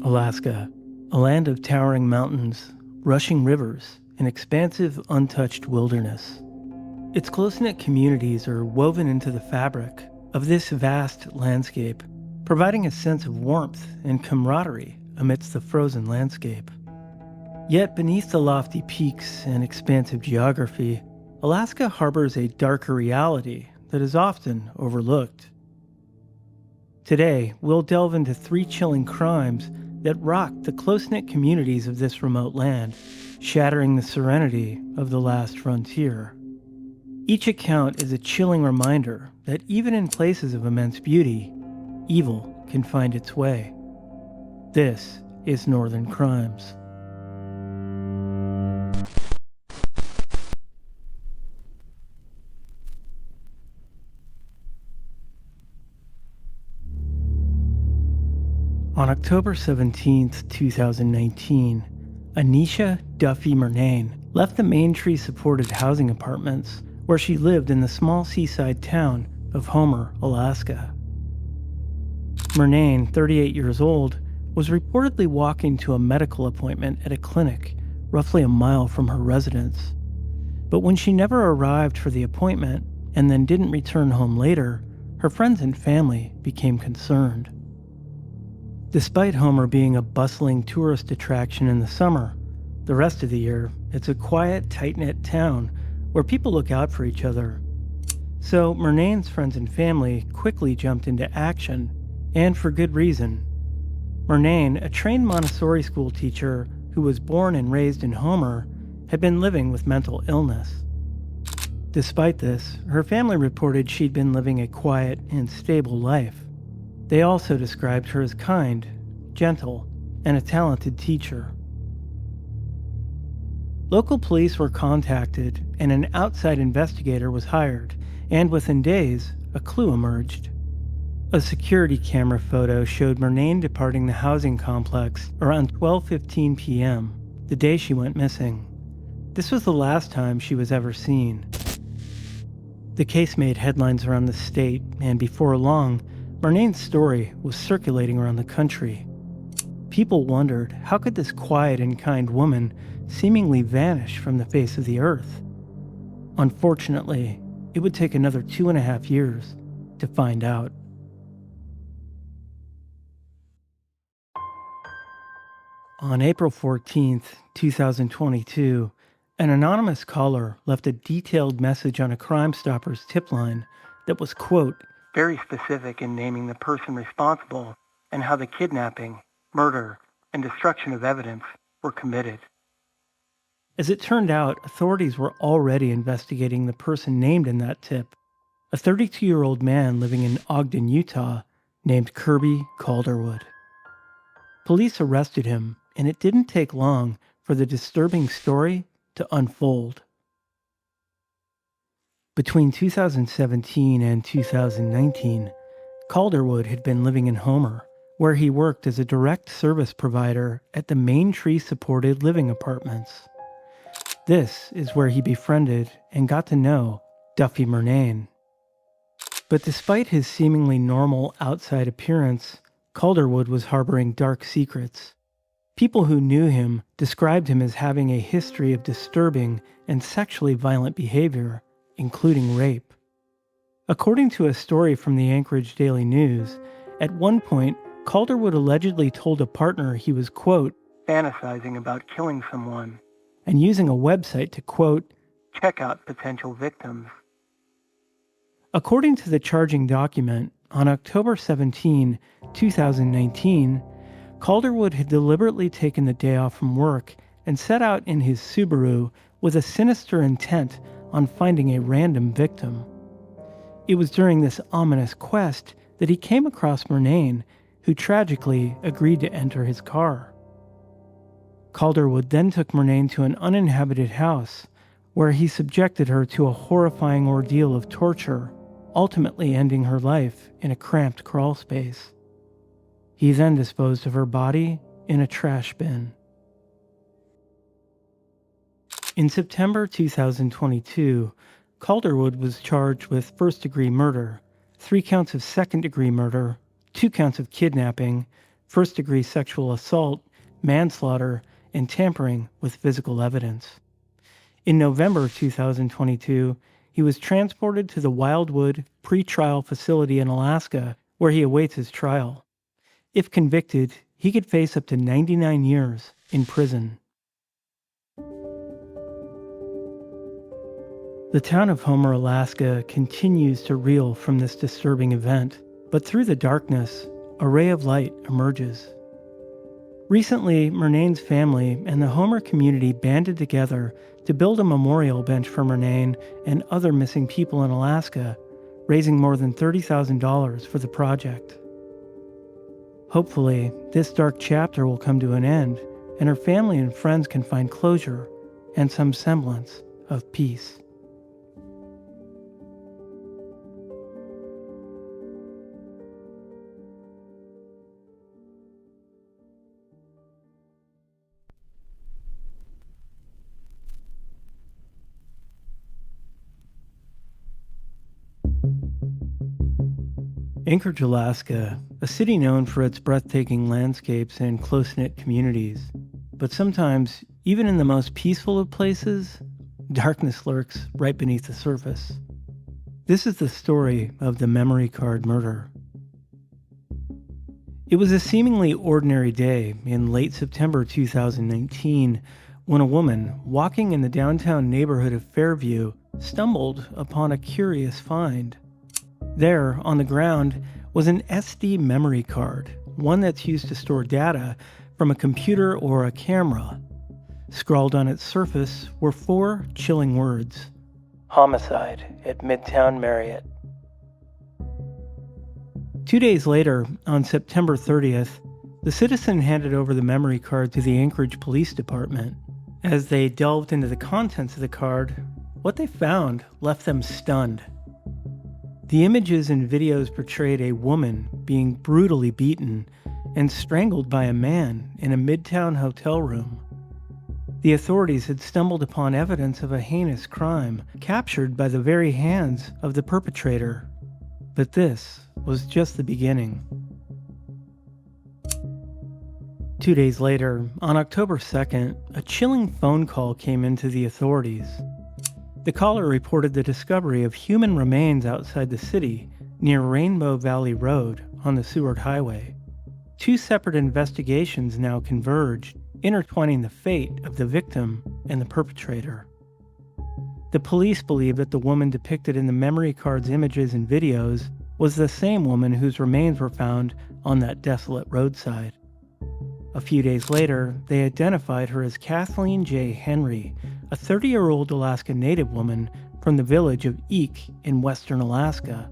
Alaska, a land of towering mountains, rushing rivers, and expansive, untouched wilderness. Its close-knit communities are woven into the fabric of this vast landscape, providing a sense of warmth and camaraderie amidst the frozen landscape. Yet beneath the lofty peaks and expansive geography, Alaska harbors a darker reality that is often overlooked. Today, we'll delve into 3 chilling crimes that rock the close-knit communities of this remote land, shattering the serenity of the last frontier. Each account is a chilling reminder that even in places of immense beauty, evil can find its way. This is Northern Crimes. On October 17, 2019, Anisha Duffy Murnane left the Main Tree-supported housing apartments where she lived in the small seaside town of Homer, Alaska. Murnane, 38 years old, was reportedly walking to a medical appointment at a clinic roughly a mile from her residence. But when she never arrived for the appointment and then didn't return home later, her friends and family became concerned. Despite Homer being a bustling tourist attraction in the summer, the rest of the year it's a quiet, tight-knit town where people look out for each other. So Murnane's friends and family quickly jumped into action, and for good reason. Murnane, a trained Montessori school teacher who was born and raised in Homer, had been living with mental illness. Despite this, her family reported she'd been living a quiet and stable life. They also described her as kind, gentle, and a talented teacher. Local police were contacted, and an outside investigator was hired, and within days, a clue emerged. A security camera photo showed Murnane departing the housing complex around 12:15 p.m., the day she went missing. This was the last time she was ever seen. The case made headlines around the state, and before long, Murnane's story was circulating around the country. People wondered, how could this quiet and kind woman seemingly vanish from the face of the earth? Unfortunately, it would take another 2.5 years to find out. On April 14, 2022, an anonymous caller left a detailed message on a Crime Stoppers tip line that was, quote, very specific in naming the person responsible and how the kidnapping, murder, and destruction of evidence were committed. As it turned out, authorities were already investigating the person named in that tip, a 32-year-old man living in Ogden, Utah, named Kirby Calderwood. Police arrested him, and it didn't take long for the disturbing story to unfold. Between 2017 and 2019, Calderwood had been living in Homer, where he worked as a direct service provider at the Main Tree-supported living apartments. This is where he befriended and got to know Duffy Murnane. But despite his seemingly normal outside appearance, Calderwood was harboring dark secrets. People who knew him described him as having a history of disturbing and sexually violent behavior, including rape. According to a story from the Anchorage Daily News, at one point, Calderwood allegedly told a partner he was, quote, fantasizing about killing someone, and using a website to, quote, check out potential victims. According to the charging document, on October 17, 2019, Calderwood had deliberately taken the day off from work and set out in his Subaru with a sinister intent on finding a random victim. It was during this ominous quest that he came across Murnane, who tragically agreed to enter his car. Calderwood then took Murnane to an uninhabited house, where he subjected her to a horrifying ordeal of torture, ultimately ending her life in a cramped crawl space. He then disposed of her body in a trash bin. In September 2022, Calderwood was charged with first-degree murder, 3 counts of second-degree murder, 2 counts of kidnapping, first-degree sexual assault, manslaughter, and tampering with physical evidence. In November 2022, he was transported to the Wildwood pretrial facility in Alaska, where he awaits his trial. If convicted, he could face up to 99 years in prison. The town of Homer, Alaska continues to reel from this disturbing event, but through the darkness, a ray of light emerges. Recently, Murnane's family and the Homer community banded together to build a memorial bench for Murnane and other missing people in Alaska, raising more than $30,000 for the project. Hopefully, this dark chapter will come to an end, and her family and friends can find closure and some semblance of peace. Anchorage, Alaska, a city known for its breathtaking landscapes and close-knit communities. But sometimes, even in the most peaceful of places, darkness lurks right beneath the surface. This is the story of the memory card murder. It was a seemingly ordinary day in late September 2019 when a woman walking in the downtown neighborhood of Fairview stumbled upon a curious find. There, on the ground, was an SD memory card, one that's used to store data from a computer or a camera. Scrawled on its surface were 4 chilling words: "Homicide at Midtown Marriott." 2 days later, on September 30th, the citizen handed over the memory card to the Anchorage Police Department. As they delved into the contents of the card, what they found left them stunned. The images and videos portrayed a woman being brutally beaten and strangled by a man in a Midtown hotel room. The authorities had stumbled upon evidence of a heinous crime captured by the very hands of the perpetrator. But this was just the beginning. 2 days later, on October 2nd, a chilling phone call came into the authorities. The caller reported the discovery of human remains outside the city near Rainbow Valley Road on the Seward Highway. 2 separate investigations now converged, intertwining the fate of the victim and the perpetrator. The police believe that the woman depicted in the memory card's images and videos was the same woman whose remains were found on that desolate roadside. A few days later, they identified her as Kathleen J. Henry, a 30-year-old Alaska Native woman from the village of Eek in western Alaska.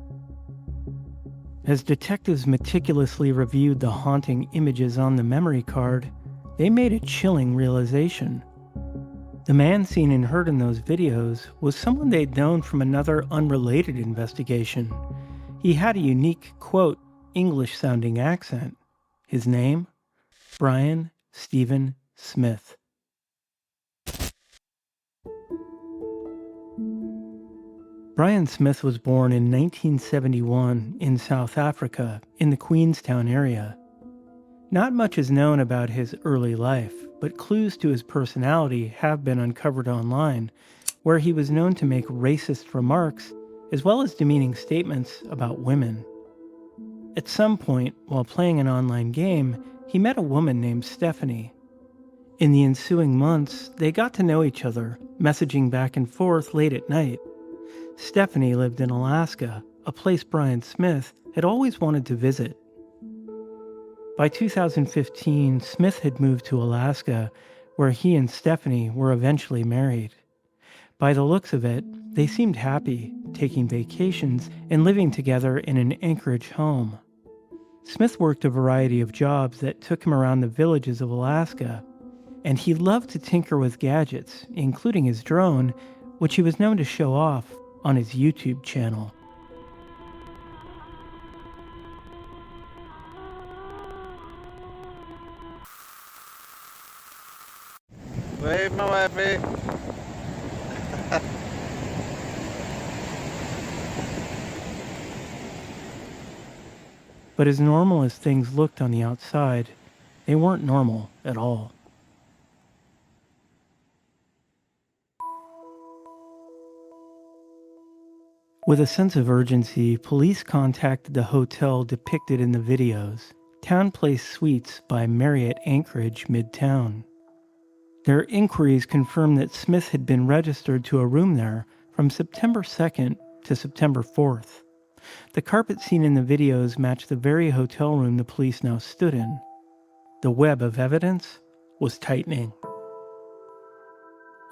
As detectives meticulously reviewed the haunting images on the memory card, they made a chilling realization. The man seen and heard in those videos was someone they'd known from another unrelated investigation. He had a unique, quote, English-sounding accent. His name? Brian Stephen Smith. Brian Smith was born in 1971 in South Africa, in the Queenstown area. Not much is known about his early life, but clues to his personality have been uncovered online, where he was known to make racist remarks as well as demeaning statements about women. At some point, while playing an online game, he met a woman named Stephanie. In the ensuing months, they got to know each other, messaging back and forth late at night. Stephanie lived in Alaska, a place Brian Smith had always wanted to visit. By 2015, Smith had moved to Alaska, where he and Stephanie were eventually married. By the looks of it, they seemed happy, taking vacations and living together in an Anchorage home. Smith worked a variety of jobs that took him around the villages of Alaska, and he loved to tinker with gadgets, including his drone, which he was known to show off on his YouTube channel. Wave my wifey. But as normal as things looked on the outside, they weren't normal at all. With a sense of urgency, police contacted the hotel depicted in the videos, Town Place Suites by Marriott Anchorage Midtown. Their inquiries confirmed that Smith had been registered to a room there from September 2nd to September 4th. The carpet seen in the videos matched the very hotel room the police now stood in. The web of evidence was tightening.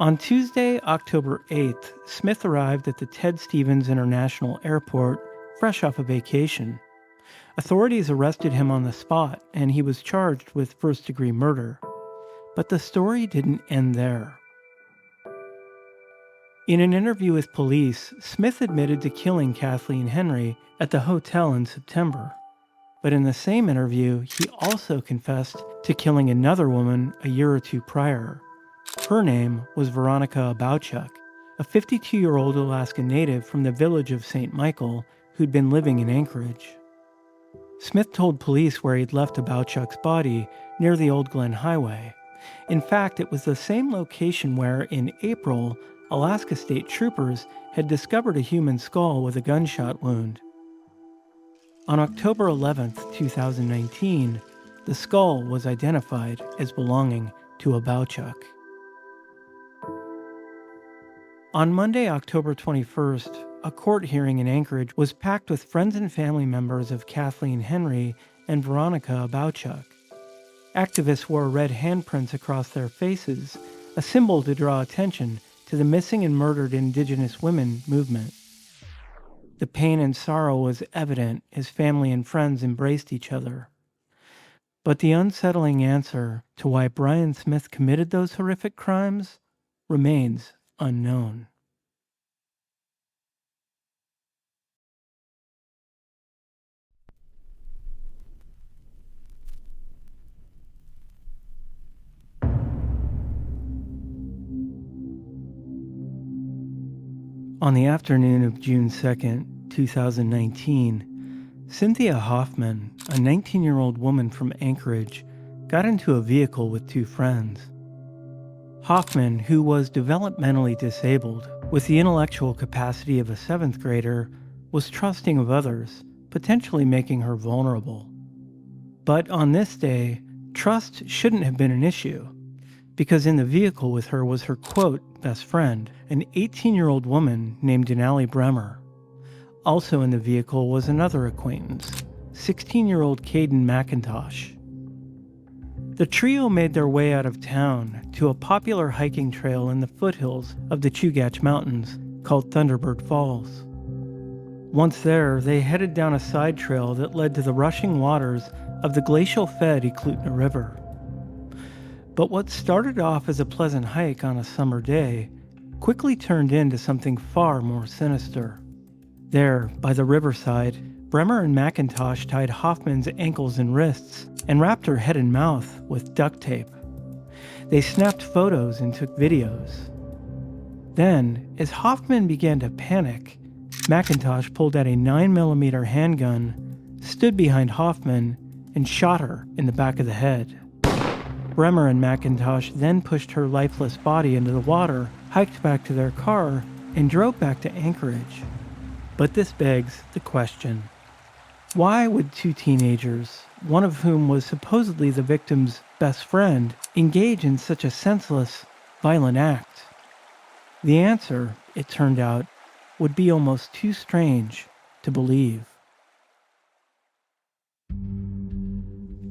On Tuesday, October 8th, Smith arrived at the Ted Stevens International Airport, fresh off a vacation. Authorities arrested him on the spot, and he was charged with first-degree murder. But the story didn't end there. In an interview with police, Smith admitted to killing Kathleen Henry at the hotel in September. But in the same interview, he also confessed to killing another woman a year or two prior. Her name was Veronica Abowchuk, a 52-year-old Alaskan native from the village of St. Michael who'd been living in Anchorage. Smith told police where he'd left Abowchuk's body near the Old Glen Highway. In fact, it was the same location where, in April, Alaska State Troopers had discovered a human skull with a gunshot wound. On October 11, 2019, the skull was identified as belonging to Abowchuk. On Monday, October 21st, a court hearing in Anchorage was packed with friends and family members of Kathleen Henry and Veronica Abowchuk. Activists wore red handprints across their faces, a symbol to draw attention to the missing and murdered Indigenous women movement. The pain and sorrow was evident as family and friends embraced each other. But the unsettling answer to why Brian Smith committed those horrific crimes remains unknown. On the afternoon of June 2nd, 2019, Cynthia Hoffman, a 19-year-old woman from Anchorage, got into a vehicle with two friends. Hoffman, who was developmentally disabled, with the intellectual capacity of a 7th grader, was trusting of others, potentially making her vulnerable. But on this day, trust shouldn't have been an issue, because in the vehicle with her was her, quote, best friend, an 18-year-old woman named Denali Bremer. Also in the vehicle was another acquaintance, 16-year-old Caden McIntosh. The trio made their way out of town to a popular hiking trail in the foothills of the Chugach Mountains called Thunderbird Falls. Once there, they headed down a side trail that led to the rushing waters of the glacial-fed Eklutna River. But what started off as a pleasant hike on a summer day quickly turned into something far more sinister. There, by the riverside, Bremer and McIntosh tied Hoffman's ankles and wrists and wrapped her head and mouth with duct tape. They snapped photos and took videos. Then, as Hoffman began to panic, McIntosh pulled out a 9mm handgun, stood behind Hoffman, and shot her in the back of the head. Bremer and McIntosh then pushed her lifeless body into the water, hiked back to their car, and drove back to Anchorage. But this begs the question: why would two teenagers, one of whom was supposedly the victim's best friend, engage in such a senseless, violent act? The answer, it turned out, would be almost too strange to believe.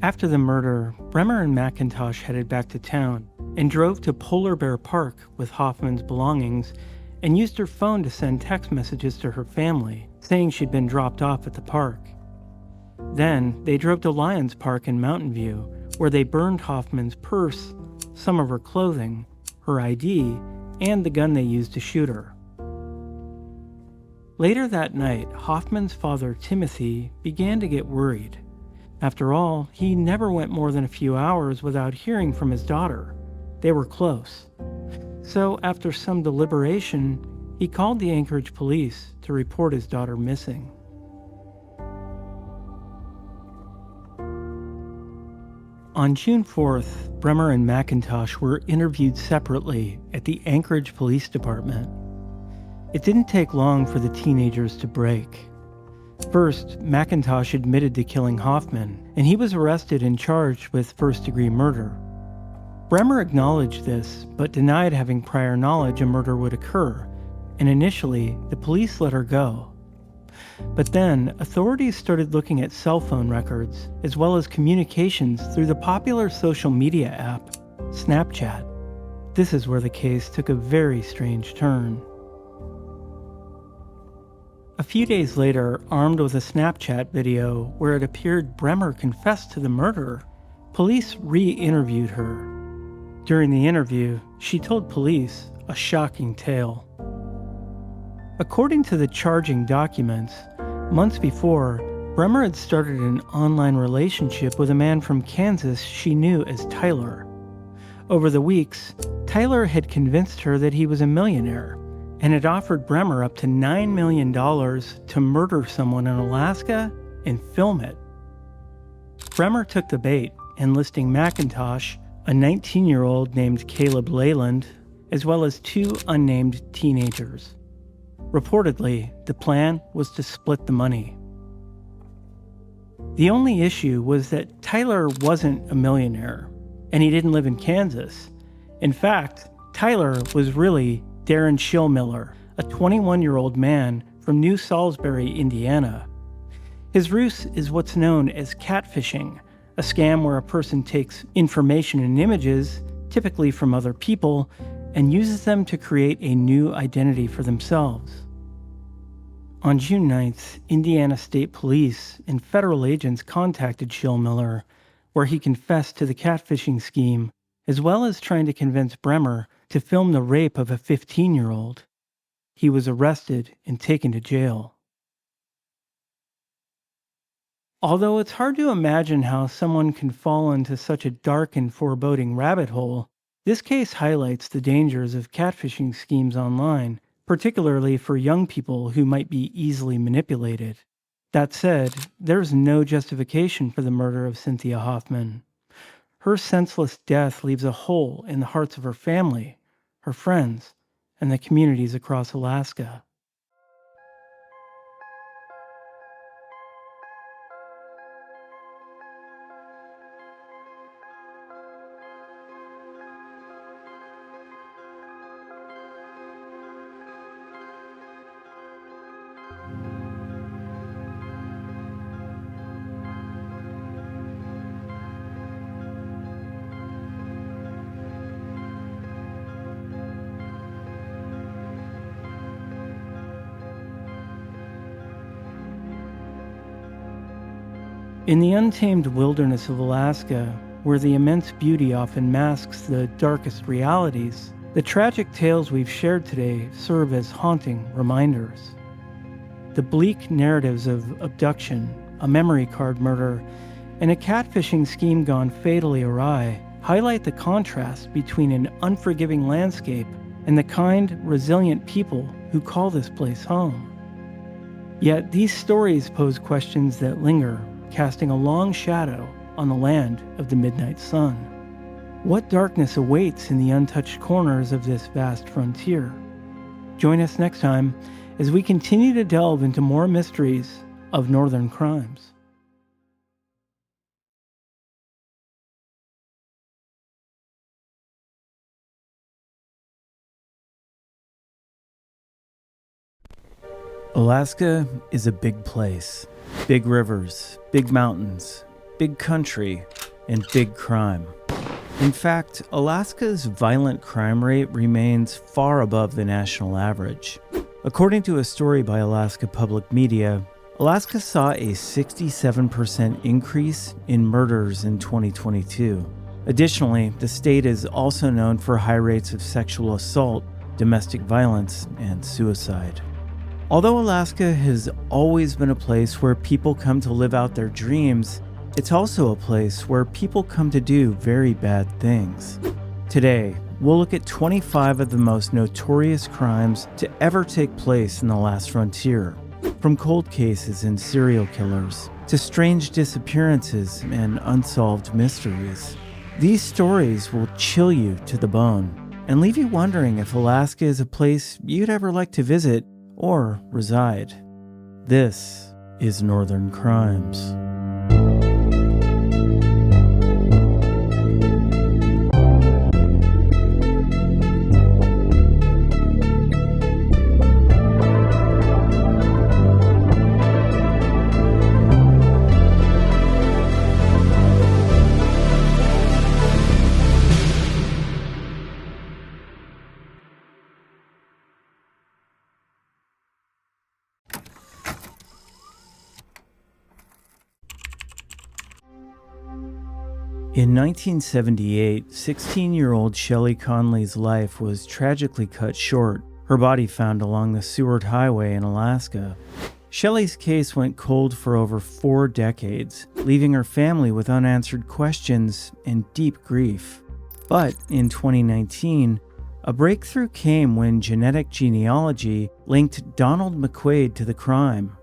After the murder, Bremer and McIntosh headed back to town and drove to Polar Bear Park with Hoffman's belongings and used her phone to send text messages to her family, saying she'd been dropped off at the park. Then, they drove to Lions Park in Mountain View, where they burned Hoffman's purse, some of her clothing, her ID, and the gun they used to shoot her. Later that night, Hoffman's father, Timothy, began to get worried. After all, he never went more than a few hours without hearing from his daughter. They were close. So, after some deliberation, he called the Anchorage police to report his daughter missing. On June 4th, Bremer and McIntosh were interviewed separately at the Anchorage Police Department. It didn't take long for the teenagers to break. First, McIntosh admitted to killing Hoffman, and he was arrested and charged with first-degree murder. Bremer acknowledged this, but denied having prior knowledge a murder would occur, and initially, the police let her go. But then, authorities started looking at cell phone records, as well as communications through the popular social media app, Snapchat. This is where the case took a very strange turn. A few days later, armed with a Snapchat video where it appeared Bremer confessed to the murder, police re-interviewed her. During the interview, she told police a shocking tale. According to the charging documents, months before, Bremer had started an online relationship with a man from Kansas she knew as Tyler. Over the weeks, Tyler had convinced her that he was a millionaire and had offered Bremer up to $9 million to murder someone in Alaska and film it. Bremer took the bait, enlisting McIntosh, a 19-year-old named Caleb Leyland, as well as 2 unnamed teenagers. Reportedly, the plan was to split the money. The only issue was that Tyler wasn't a millionaire, and he didn't live in Kansas. In fact, Tyler was really Darren Schillmiller, a 21-year-old man from New Salisbury, Indiana. His ruse is what's known as catfishing, a scam where a person takes information and images, typically from other people, and uses them to create a new identity for themselves. On June 9th, Indiana State Police and federal agents contacted Schillmiller, where he confessed to the catfishing scheme, as well as trying to convince Bremer to film the rape of a 15-year-old. He was arrested and taken to jail. Although it's hard to imagine how someone can fall into such a dark and foreboding rabbit hole, this case highlights the dangers of catfishing schemes online, particularly for young people who might be easily manipulated. That said, there's no justification for the murder of Cynthia Hoffman. Her senseless death leaves a hole in the hearts of her family, her friends, and the communities across Alaska. In the untamed wilderness of Alaska, where the immense beauty often masks the darkest realities, the tragic tales we've shared today serve as haunting reminders. The bleak narratives of abduction, a memory card murder, and a catfishing scheme gone fatally awry highlight the contrast between an unforgiving landscape and the kind, resilient people who call this place home. Yet these stories pose questions that linger, casting a long shadow on the land of the midnight sun. What darkness awaits in the untouched corners of this vast frontier? Join us next time as we continue to delve into more mysteries of northern crimes. Alaska is a big place. Big rivers, big mountains, big country, and big crime. In fact, Alaska's violent crime rate remains far above the national average. According to a story by Alaska Public Media, Alaska saw a 67% increase in murders in 2022. Additionally, the state is also known for high rates of sexual assault, domestic violence, and suicide. Although Alaska has always been a place where people come to live out their dreams, it's also a place where people come to do very bad things. Today, we'll look at 25 of the most notorious crimes to ever take place in the last frontier. From cold cases and serial killers to strange disappearances and unsolved mysteries, these stories will chill you to the bone and leave you wondering if Alaska is a place you'd ever like to visit or reside. This is Northern Crimes. In 1978, 16-year-old Shelley Conley's life was tragically cut short, her body found along the Seward Highway in Alaska. Shelley's case went cold for over 4 decades, leaving her family with unanswered questions and deep grief. But in 2019, a breakthrough came when genetic genealogy linked Donald McQuaid to the crime.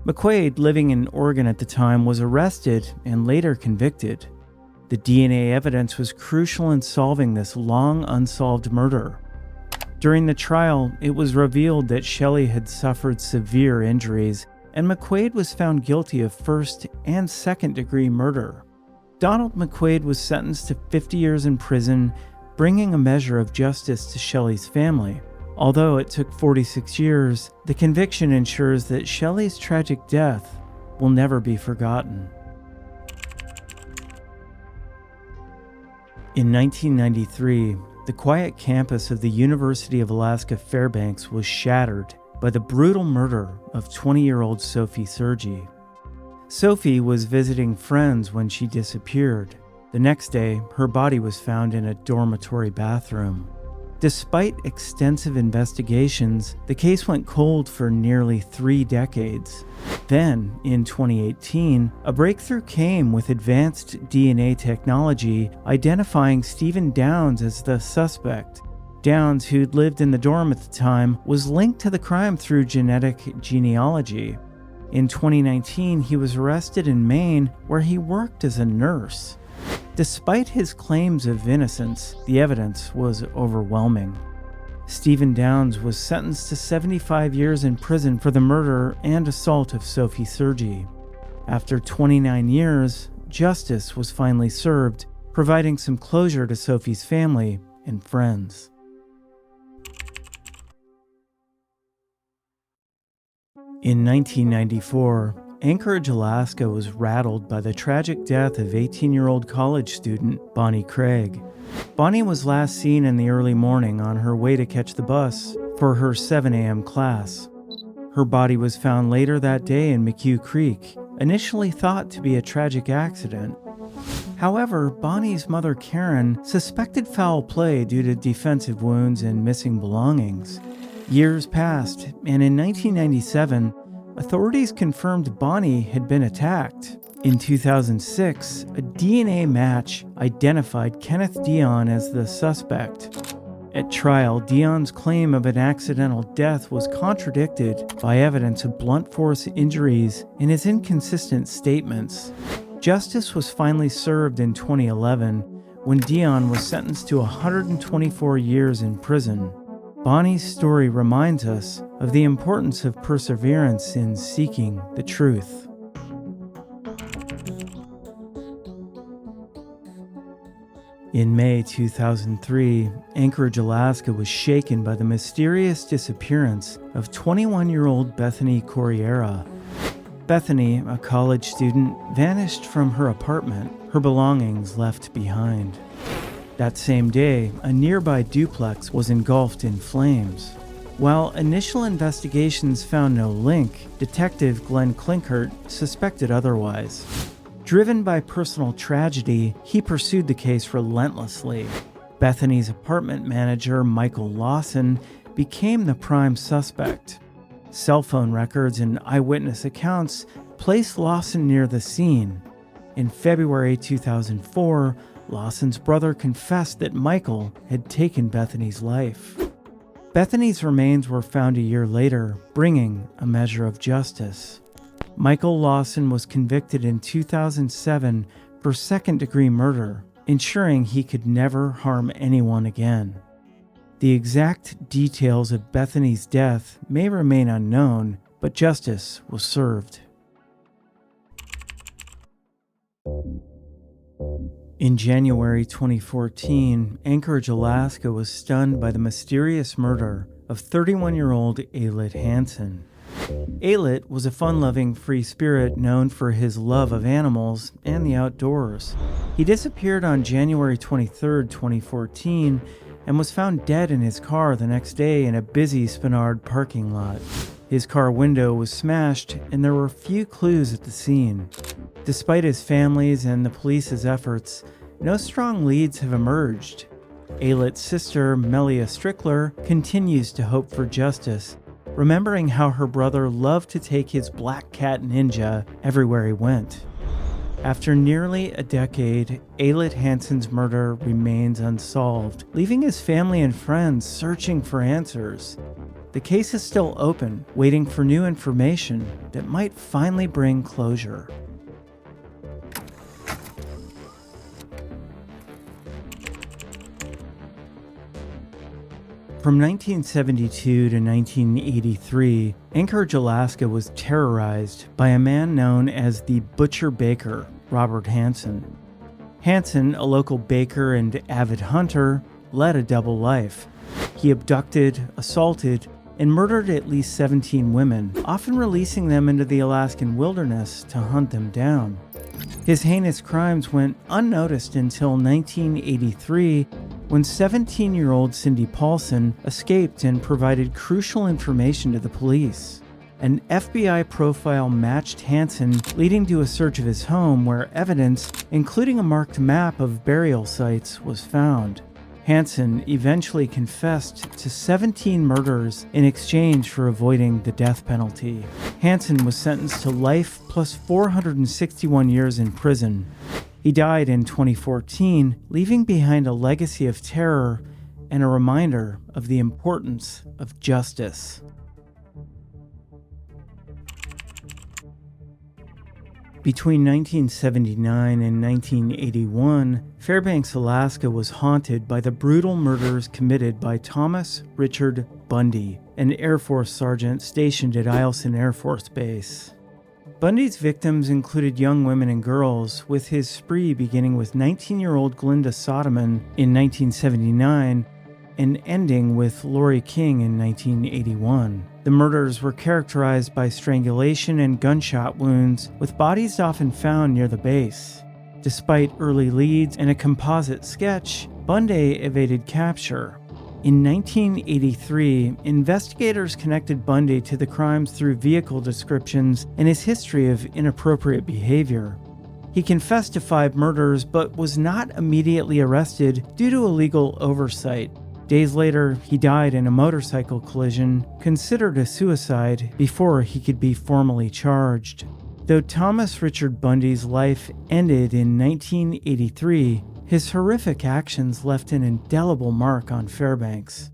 McQuaid, living in Oregon at the time, was arrested and later convicted. The DNA evidence was crucial in solving this long unsolved murder. During the trial, it was revealed that Shelley had suffered severe injuries, and McQuaid was found guilty of first and second-degree murder. Donald McQuaid was sentenced to 50 years in prison, bringing a measure of justice to Shelley's family. Although it took 46 years, the conviction ensures that Shelley's tragic death will never be forgotten. In 1993, the quiet campus of the University of Alaska Fairbanks was shattered by the brutal murder of 20-year-old Sophie Sergi. Sophie was visiting friends when she disappeared. The next day, her body was found in a dormitory bathroom. Despite extensive investigations, the case went cold for nearly 3 decades. Then, in 2018, a breakthrough came with advanced DNA technology identifying Stephen Downs as the suspect. Downs, who'd lived in the dorm at the time, was linked to the crime through genetic genealogy. In 2019, he was arrested in Maine, where he worked as a nurse. Despite his claims of innocence, the evidence was overwhelming. Stephen Downs was sentenced to 75 years in prison for the murder and assault of Sophie Sergi. After 29 years, justice was finally served, providing some closure to Sophie's family and friends. In 1994, Anchorage, Alaska was rattled by the tragic death of 18-year-old college student Bonnie Craig. Bonnie was last seen in the early morning on her way to catch the bus for her 7 a.m. class. Her body was found later that day in McHugh Creek, initially thought to be a tragic accident. However, Bonnie's mother Karen suspected foul play due to defensive wounds and missing belongings. Years passed, and in 1997, authorities confirmed Bonnie had been attacked. In 2006, a DNA match identified Kenneth Dion as the suspect. At trial, Dion's claim of an accidental death was contradicted by evidence of blunt force injuries and his inconsistent statements. Justice was finally served in 2011 when Dion was sentenced to 124 years in prison. Bonnie's story reminds us of the importance of perseverance in seeking the truth. In May 2003, Anchorage, Alaska was shaken by the mysterious disappearance of 21-year-old Bethany Corriera. Bethany, a college student, vanished from her apartment, her belongings left behind. That same day, a nearby duplex was engulfed in flames. While initial investigations found no link, Detective Glenn Klinkert suspected otherwise. Driven by personal tragedy, he pursued the case relentlessly. Bethany's apartment manager, Michael Lawson, became the prime suspect. Cell phone records and eyewitness accounts placed Lawson near the scene. In February 2004, Lawson's brother confessed that Michael had taken Bethany's life. Bethany's remains were found a year later, bringing a measure of justice. Michael Lawson was convicted in 2007 for second-degree murder, ensuring he could never harm anyone again. The exact details of Bethany's death may remain unknown, but justice was served. In January 2014, Anchorage, Alaska was stunned by the mysterious murder of 31-year-old Alet Hansen. Alet was a fun-loving free spirit known for his love of animals and the outdoors. He disappeared on January 23, 2014, and was found dead in his car the next day in a busy Spenard parking lot. His car window was smashed, and there were few clues at the scene. Despite his family's and the police's efforts, no strong leads have emerged. Alet's sister, Melia Strickler, continues to hope for justice, remembering how her brother loved to take his black cat Ninja everywhere he went. After nearly a decade, Alet Hansen's murder remains unsolved, leaving his family and friends searching for answers. The case is still open, waiting for new information that might finally bring closure. From 1972 to 1983, Anchorage, Alaska was terrorized by a man known as the Butcher Baker, Robert Hansen. Hansen, a local baker and avid hunter, led a double life. He abducted, assaulted, and murdered at least 17 women, often releasing them into the Alaskan wilderness to hunt them down. His heinous crimes went unnoticed until 1983, when 17-year-old Cindy Paulson escaped and provided crucial information to the police. An FBI profile matched Hansen, leading to a search of his home where evidence, including a marked map of burial sites, was found. Hansen eventually confessed to 17 murders in exchange for avoiding the death penalty. Hansen was sentenced to life plus 461 years in prison. He died in 2014, leaving behind a legacy of terror and a reminder of the importance of justice. Between 1979 and 1981, Fairbanks, Alaska was haunted by the brutal murders committed by Thomas Richard Bundy, an Air Force sergeant stationed at Eielson Air Force Base. Bundy's victims included young women and girls, with his spree beginning with 19-year-old Glinda Soderman in 1979 and ending with Lori King in 1981. The murders were characterized by strangulation and gunshot wounds, with bodies often found near the base. Despite early leads and a composite sketch, Bundy evaded capture. In 1983, investigators connected Bundy to the crimes through vehicle descriptions and his history of inappropriate behavior. He confessed to 5 murders but was not immediately arrested due to illegal oversight. Days later, he died in a motorcycle collision, considered a suicide, before he could be formally charged. Though Thomas Richard Bundy's life ended in 1983, his horrific actions left an indelible mark on Fairbanks.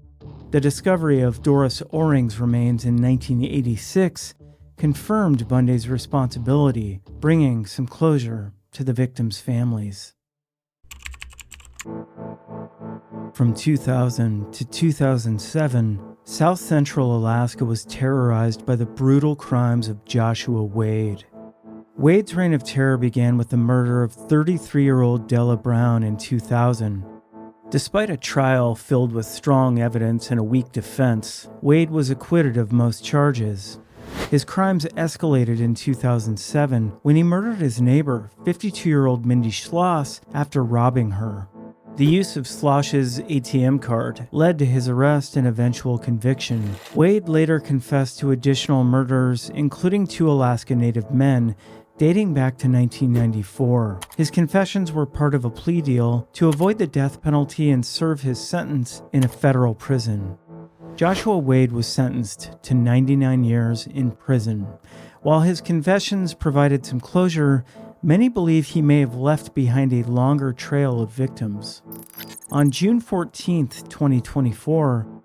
The discovery of Doris Oring's remains in 1986 confirmed Bundy's responsibility, bringing some closure to the victims' families. From 2000 to 2007, South Central Alaska was terrorized by the brutal crimes of Joshua Wade. Wade's reign of terror began with the murder of 33-year-old Della Brown in 2000. Despite a trial filled with strong evidence and a weak defense, Wade was acquitted of most charges. His crimes escalated in 2007 when he murdered his neighbor, 52-year-old Mindy Schloss, after robbing her. The use of Slosh's ATM card led to his arrest and eventual conviction. Wade later confessed to additional murders, including 2 Alaska Native men, dating back to 1994. His confessions were part of a plea deal to avoid the death penalty and serve his sentence in a federal prison. Joshua Wade was sentenced to 99 years in prison. While his confessions provided some closure, many believe he may have left behind a longer trail of victims. On June 14, 2024,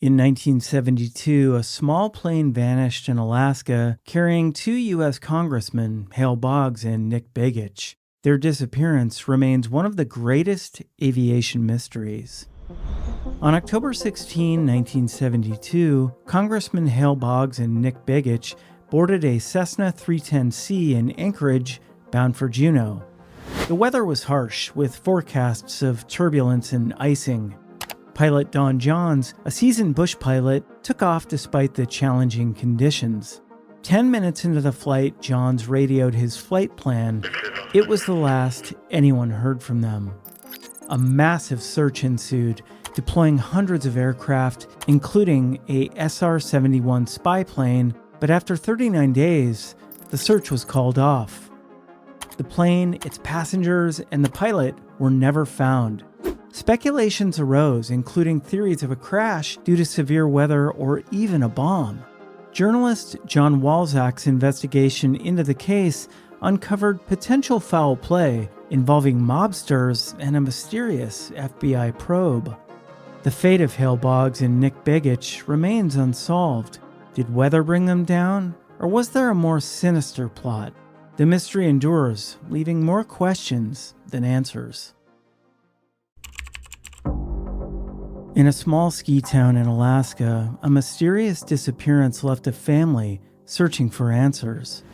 In 1972, a small plane vanished in Alaska carrying 2 U.S. congressmen, Hale Boggs and Nick Begich. Their disappearance remains one of the greatest aviation mysteries. On October 16, 1972, Congressman Hale Boggs and Nick Begich boarded a Cessna 310C in Anchorage, bound for Juneau. The weather was harsh, with forecasts of turbulence and icing. Pilot Don Johns, a seasoned bush pilot, took off despite the challenging conditions. 10 minutes into the flight, Johns radioed his flight plan. It was the last anyone heard from them. A massive search ensued, deploying hundreds of aircraft, including a SR-71 spy plane, but after 39 days, the search was called off. The plane, its passengers, and the pilot were never found. Speculations arose, including theories of a crash due to severe weather or even a bomb. Journalist John Walzak's investigation into the case uncovered potential foul play involving mobsters and a mysterious FBI probe. The fate of Hale Boggs and Nick Begich remains unsolved. Did weather bring them down, or was there a more sinister plot? The mystery endures, leaving more questions than answers. In a small ski town in Alaska, a mysterious disappearance left a family searching for answers.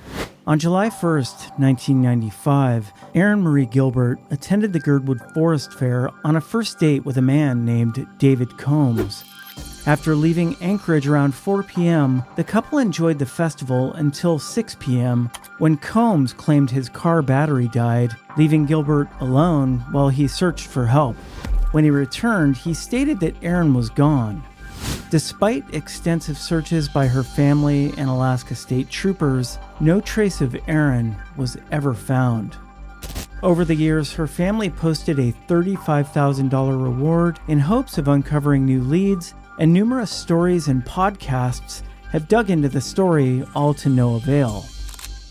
On July 1st, 1995, Erin Marie Gilbert attended the Girdwood Forest Fair on a first date with a man named David Combs. After leaving Anchorage around 4 p.m., the couple enjoyed the festival until 6 p.m., when Combs claimed his car battery died, leaving Gilbert alone while he searched for help. When he returned, he stated that Erin was gone. Despite extensive searches by her family and Alaska State Troopers, no trace of Erin was ever found. Over the years, her family posted a $35,000 reward in hopes of uncovering new leads, and numerous stories and podcasts have dug into the story, all to no avail.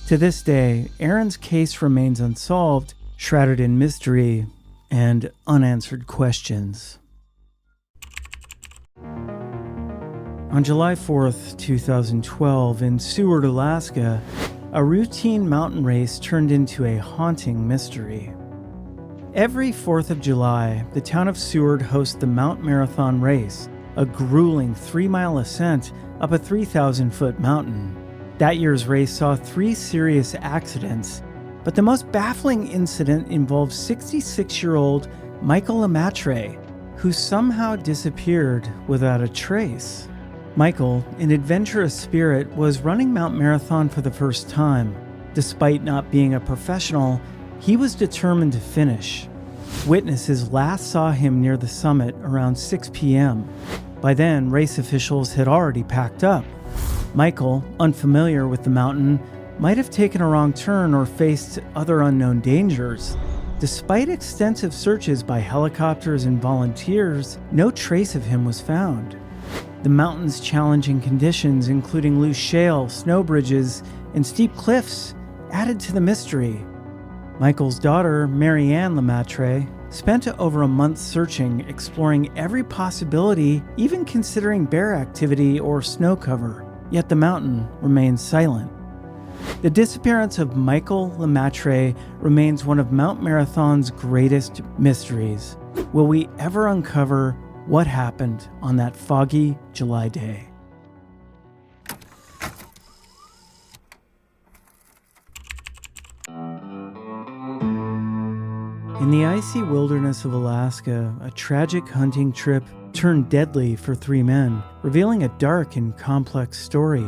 To this day, Erin's case remains unsolved, shrouded in mystery and unanswered questions. On July 4th, 2012, in Seward, Alaska, a routine mountain race turned into a haunting mystery. Every 4th of July, the town of Seward hosts the Mount Marathon Race, a grueling 3-mile ascent up a 3,000-foot mountain. That year's race saw 3 serious accidents, but the most baffling incident involved 66-year-old Michael Lemaitre, who somehow disappeared without a trace. Michael, an adventurous spirit, was running Mount Marathon for the first time. Despite not being a professional, he was determined to finish. Witnesses last saw him near the summit around 6 p.m. By then, race officials had already packed up. Michael, unfamiliar with the mountain, might have taken a wrong turn or faced other unknown dangers. Despite extensive searches by helicopters and volunteers, no trace of him was found. The mountain's challenging conditions, including loose shale, snow bridges, and steep cliffs, added to the mystery. Michael's daughter, Marianne Lemaitre, spent over a month searching, exploring every possibility, even considering bear activity or snow cover. Yet the mountain remains silent. The disappearance of Michael Lemaitre remains one of Mount Marathon's greatest mysteries. Will we ever uncover what happened on that foggy July day? In the icy wilderness of Alaska, a tragic hunting trip turned deadly for 3 men, revealing a dark and complex story.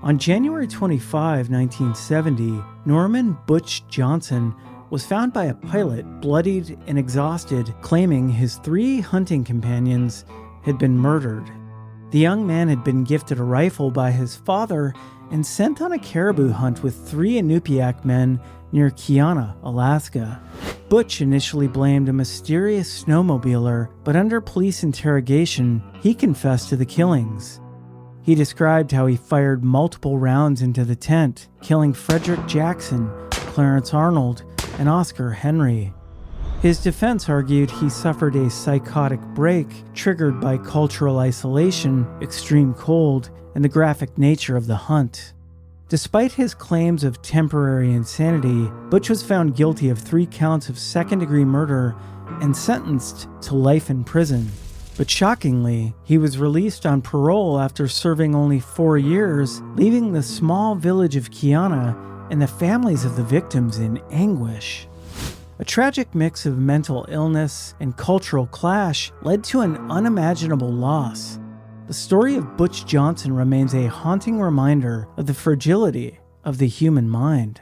On January 25, 1970, Norman Butch Johnson was found by a pilot, bloodied and exhausted, claiming his 3 hunting companions had been murdered. The young man had been gifted a rifle by his father and sent on a caribou hunt with 3 Inupiaq men near Kiana, Alaska. Butch initially blamed a mysterious snowmobiler, but under police interrogation, he confessed to the killings. He described how he fired multiple rounds into the tent, killing Frederick Jackson, Clarence Arnold, and Oscar Henry. His defense argued he suffered a psychotic break triggered by cultural isolation, extreme cold, and the graphic nature of the hunt. Despite his claims of temporary insanity, Butch was found guilty of 3 counts of second-degree murder and sentenced to life in prison. But shockingly, he was released on parole after serving only 4 years, leaving the small village of Kiana and the families of the victims in anguish. A tragic mix of mental illness and cultural clash led to an unimaginable loss. The story of Butch Johnson remains a haunting reminder of the fragility of the human mind.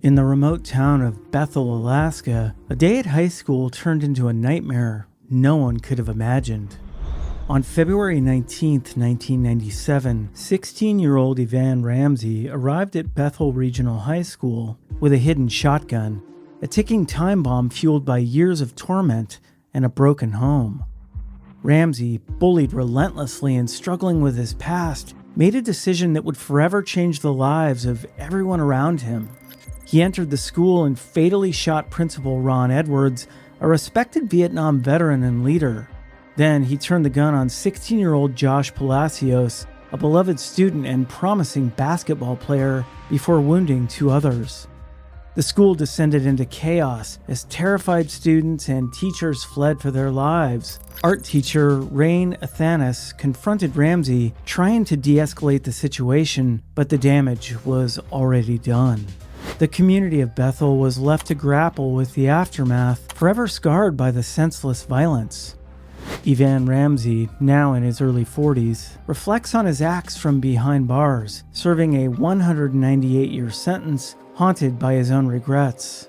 In the remote town of Bethel, Alaska, a day at high school turned into a nightmare no one could have imagined. On February 19, 1997, 16-year-old Evan Ramsey arrived at Bethel Regional High School with a hidden shotgun, a ticking time bomb fueled by years of torment and a broken home. Ramsey, bullied relentlessly and struggling with his past, made a decision that would forever change the lives of everyone around him. He entered the school and fatally shot Principal Ron Edwards, a respected Vietnam veteran and leader. Then he turned the gun on 16-year-old Josh Palacios, a beloved student and promising basketball player, before wounding 2 others. The school descended into chaos as terrified students and teachers fled for their lives. Art teacher Rain Athanas confronted Ramsey, trying to de-escalate the situation, but the damage was already done. The community of Bethel was left to grapple with the aftermath, forever scarred by the senseless violence. Evan Ramsey, now in his early 40s, reflects on his acts from behind bars, serving a 198-year sentence, haunted by his own regrets.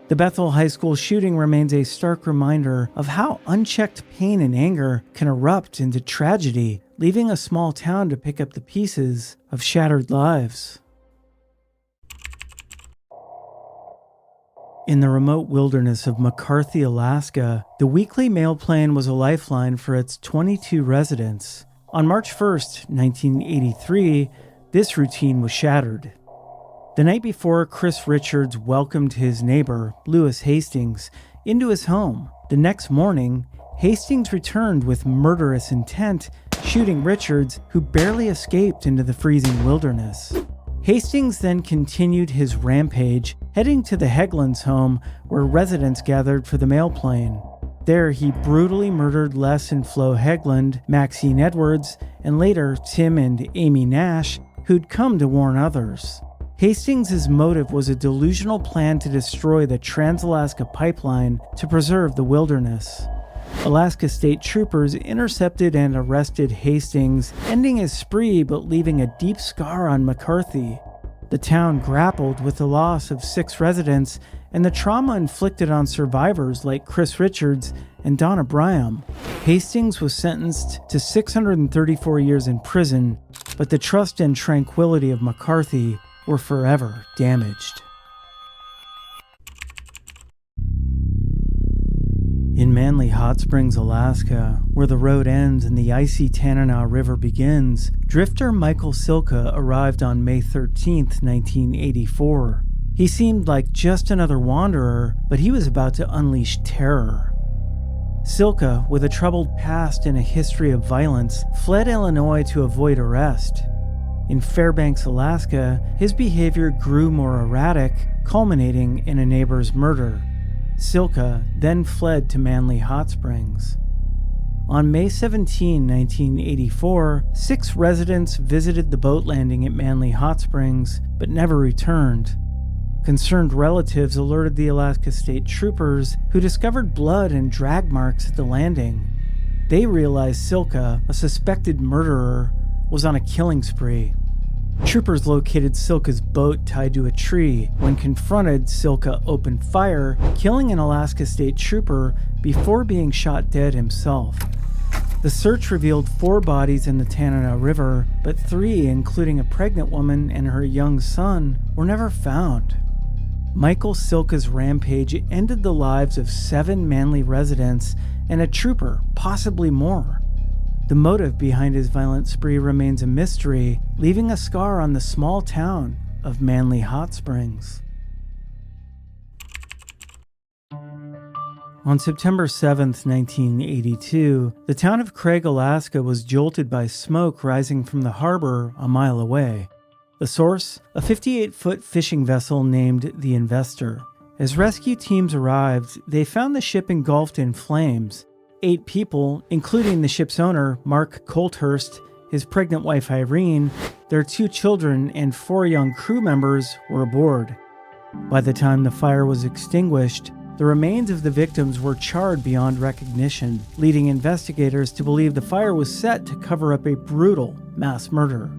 The Bethel High School shooting remains a stark reminder of how unchecked pain and anger can erupt into tragedy, leaving a small town to pick up the pieces of shattered lives. In the remote wilderness of McCarthy, Alaska, the weekly mail plane was a lifeline for its 22 residents. On March 1st, 1983, this routine was shattered. The night before, Chris Richards welcomed his neighbor, Lewis Hastings, into his home. The next morning, Hastings returned with murderous intent, shooting Richards, who barely escaped into the freezing wilderness. Hastings then continued his rampage, heading to the Hegland's home, where residents gathered for the mail plane. There, he brutally murdered Les and Flo Hegland, Maxine Edwards, and later Tim and Amy Nash, who'd come to warn others. Hastings' motive was a delusional plan to destroy the Trans-Alaska Pipeline to preserve the wilderness. Alaska State Troopers intercepted and arrested Hastings, ending his spree but leaving a deep scar on McCarthy. The town grappled with the loss of 6 residents and the trauma inflicted on survivors like Chris Richards and Donna Bryam. Hastings was sentenced to 634 years in prison, but the trust and tranquility of McCarthy were forever damaged. In Manly Hot Springs, Alaska, where the road ends and the icy Tanana River begins, drifter Michael Silka arrived on May 13, 1984. He seemed like just another wanderer, but he was about to unleash terror. Silka, with a troubled past and a history of violence, fled Illinois to avoid arrest. In Fairbanks, Alaska, his behavior grew more erratic, culminating in a neighbor's murder. Silka then fled to Manly Hot Springs. On May 17, 1984, 6 residents visited the boat landing at Manly Hot Springs, but never returned. Concerned relatives alerted the Alaska State Troopers, who discovered blood and drag marks at the landing. They realized Silka, a suspected murderer, was on a killing spree. Troopers located Silka's boat tied to a tree. When confronted, Silka opened fire, killing an Alaska State Trooper before being shot dead himself. The search revealed 4 bodies in the Tanana River, but 3, including a pregnant woman and her young son, were never found. Michael Silka's rampage ended the lives of 7 Manly residents and a trooper, possibly more. The motive behind his violent spree remains a mystery, leaving a scar on the small town of Manly Hot Springs. On September 7, 1982, the town of Craig, Alaska was jolted by smoke rising from the harbor a mile away. The source? A 58-foot fishing vessel named the Investor. As rescue teams arrived, they found the ship engulfed in flames. 8 people, including the ship's owner, Mark Colthurst, his pregnant wife Irene, their 2 children, and 4 young crew members were aboard. By the time the fire was extinguished, the remains of the victims were charred beyond recognition, leading investigators to believe the fire was set to cover up a brutal mass murder.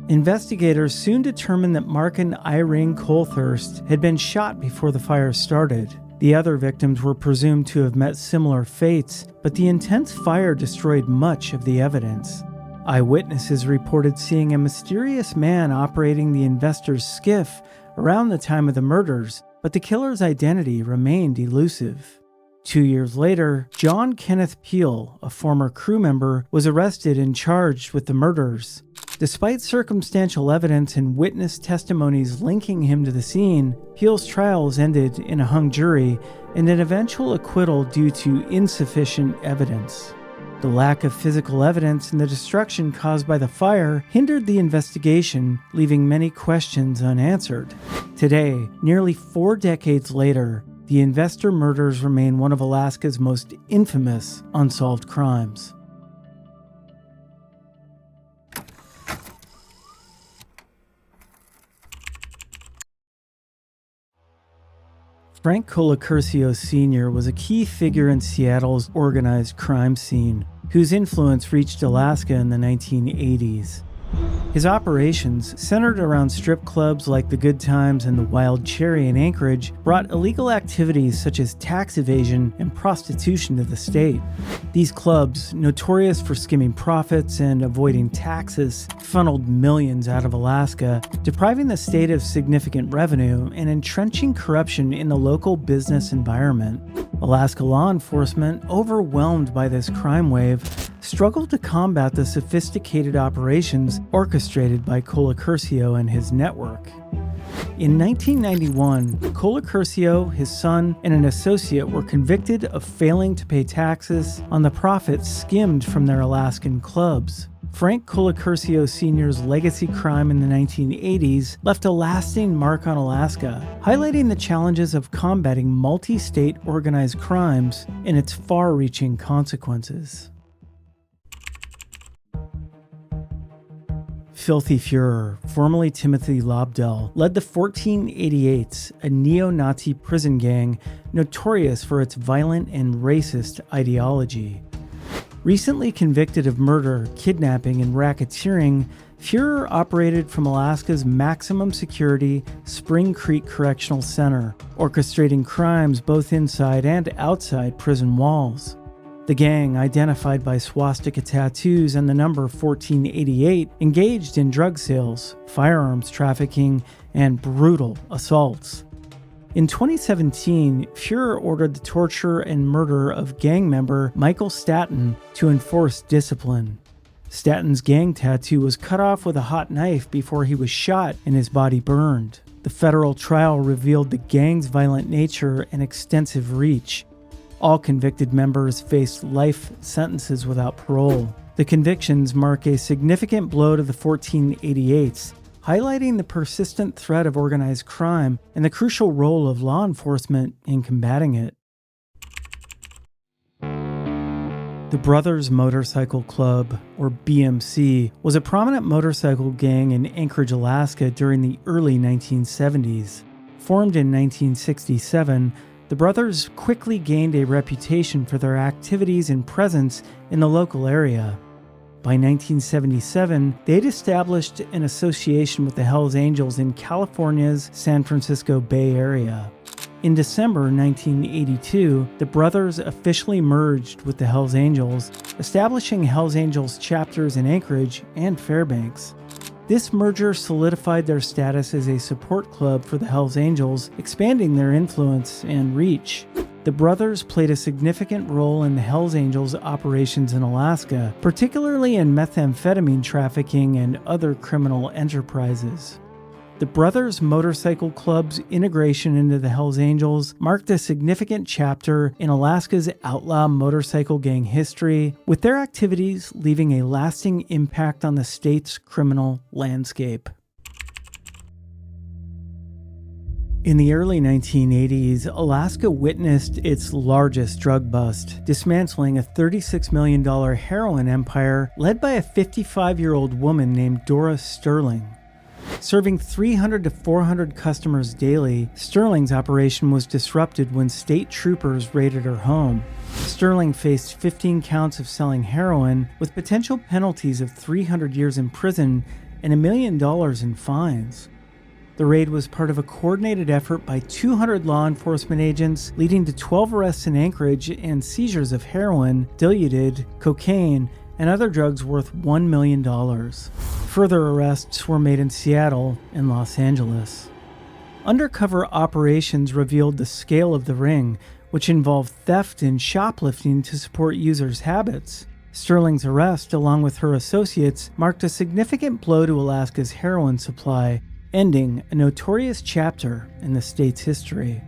Investigators soon determined that Mark and Irene Colthurst had been shot before the fire started. The other victims were presumed to have met similar fates, but the intense fire destroyed much of the evidence. Eyewitnesses reported seeing a mysterious man operating the Investor's skiff around the time of the murders, but the killer's identity remained elusive. 2 years later, John Kenneth Peel, a former crew member, was arrested and charged with the murders. Despite circumstantial evidence and witness testimonies linking him to the scene, Peel's trials ended in a hung jury and an eventual acquittal due to insufficient evidence. The lack of physical evidence and the destruction caused by the fire hindered the investigation, leaving many questions unanswered. Today, nearly 4 decades later, the Investor murders remain one of Alaska's most infamous unsolved crimes. Frank Colicurcio Sr. was a key figure in Seattle's organized crime scene, whose influence reached Alaska in the 1980s. His operations, centered around strip clubs like the Good Times and the Wild Cherry in Anchorage, brought illegal activities such as tax evasion and prostitution to the state. These clubs, notorious for skimming profits and avoiding taxes, funneled millions out of Alaska, depriving the state of significant revenue and entrenching corruption in the local business environment. Alaska law enforcement, overwhelmed by this crime wave, struggled to combat the sophisticated operations orchestrated by Colicurcio and his network. In 1991, Colicurcio, his son, and an associate were convicted of failing to pay taxes on the profits skimmed from their Alaskan clubs. Frank Colicurcio Sr.'s legacy crime in the 1980s left a lasting mark on Alaska, highlighting the challenges of combating multi-state organized crimes and its far-reaching consequences. Filthy Führer, formerly Timothy Lobdell, led the 1488s, a neo-Nazi prison gang notorious for its violent and racist ideology. Recently convicted of murder, kidnapping, and racketeering, Führer operated from Alaska's maximum security Spring Creek Correctional Center, orchestrating crimes both inside and outside prison walls. The gang, identified by swastika tattoos and the number 1488, engaged in drug sales, firearms trafficking, and brutal assaults. In 2017, Führer ordered the torture and murder of gang member Michael Staton to enforce discipline. Staton's gang tattoo was cut off with a hot knife before he was shot and his body burned. The federal trial revealed the gang's violent nature and extensive reach. All convicted members faced life sentences without parole. The convictions mark a significant blow to the 1488s, highlighting the persistent threat of organized crime and the crucial role of law enforcement in combating it. The Brothers Motorcycle Club, or BMC, was a prominent motorcycle gang in Anchorage, Alaska during the early 1970s. Formed in 1967, the brothers quickly gained a reputation for their activities and presence in the local area. By 1977, they'd established an association with the Hells Angels in California's San Francisco Bay Area. In December 1982, the brothers officially merged with the Hells Angels, establishing Hells Angels chapters in Anchorage and Fairbanks. This merger solidified their status as a support club for the Hells Angels, expanding their influence and reach. The brothers played a significant role in the Hells Angels' operations in Alaska, particularly in methamphetamine trafficking and other criminal enterprises. the Brothers Motorcycle Club's integration into the Hells Angels marked a significant chapter in Alaska's outlaw motorcycle gang history, with their activities leaving a lasting impact on the state's criminal landscape. In the early 1980s, Alaska witnessed its largest drug bust, dismantling a $36 million heroin empire led by a 55-year-old woman named Dora Sterling. Serving 300 to 400 customers daily, Sterling's operation was disrupted when state troopers raided her home. Sterling faced 15 counts of selling heroin, with potential penalties of 300 years in prison and $1 million in fines. The raid was part of a coordinated effort by 200 law enforcement agents, leading to 12 arrests in Anchorage and seizures of heroin, diluted, cocaine, and other drugs worth $1 million. Further arrests were made in Seattle and Los Angeles. Undercover operations revealed the scale of the ring, which involved theft and shoplifting to support users' habits. Sterling's arrest, along with her associates, marked a significant blow to Alaska's heroin supply, ending a notorious chapter in the state's history.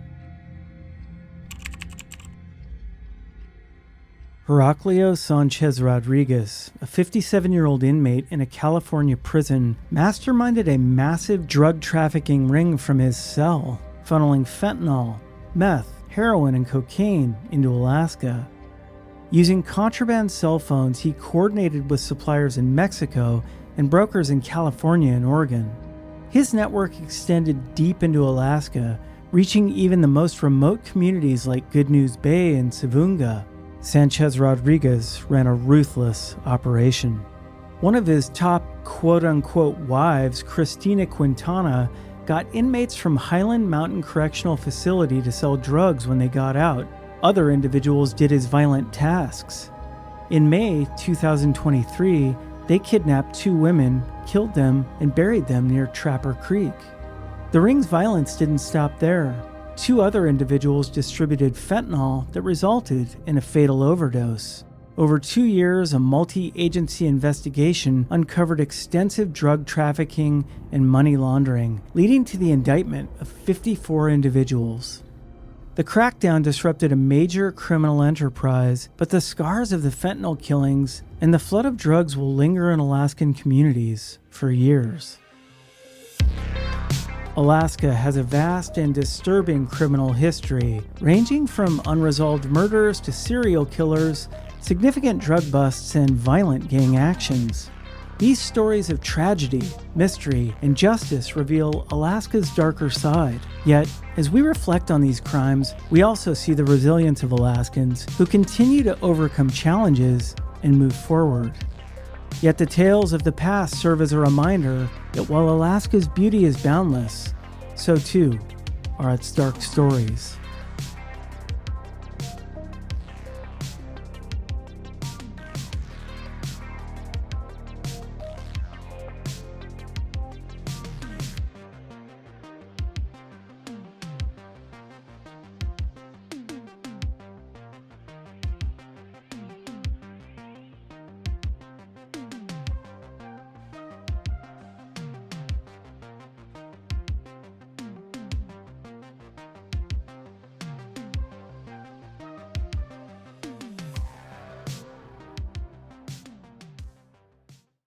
Heraclio Sanchez Rodriguez, a 57-year-old inmate in a California prison, masterminded a massive drug trafficking ring from his cell, funneling fentanyl, meth, heroin, and cocaine into Alaska. Using contraband cell phones, he coordinated with suppliers in Mexico and brokers in California and Oregon. His network extended deep into Alaska, reaching even the most remote communities like Good News Bay and Savunga. Sanchez Rodriguez ran a ruthless operation. One of his top quote-unquote wives, Cristina Quintana, got inmates from Highland Mountain Correctional Facility to sell drugs when they got out. Other individuals did his violent tasks. In May 2023, they kidnapped 2 women, killed them, and buried them near Trapper Creek. The ring's violence didn't stop there. 2 other individuals distributed fentanyl that resulted in a fatal overdose. Over 2 years, a multi-agency investigation uncovered extensive drug trafficking and money laundering, leading to the indictment of 54 individuals. The crackdown disrupted a major criminal enterprise, but the scars of the fentanyl killings and the flood of drugs will linger in Alaskan communities for years. Alaska has a vast and disturbing criminal history, ranging from unresolved murders to serial killers, significant drug busts, and violent gang actions. These stories of tragedy, mystery, and justice reveal Alaska's darker side. Yet, as we reflect on these crimes, we also see the resilience of Alaskans who continue to overcome challenges and move forward. Yet the tales of the past serve as a reminder that while Alaska's beauty is boundless, so too are its dark stories.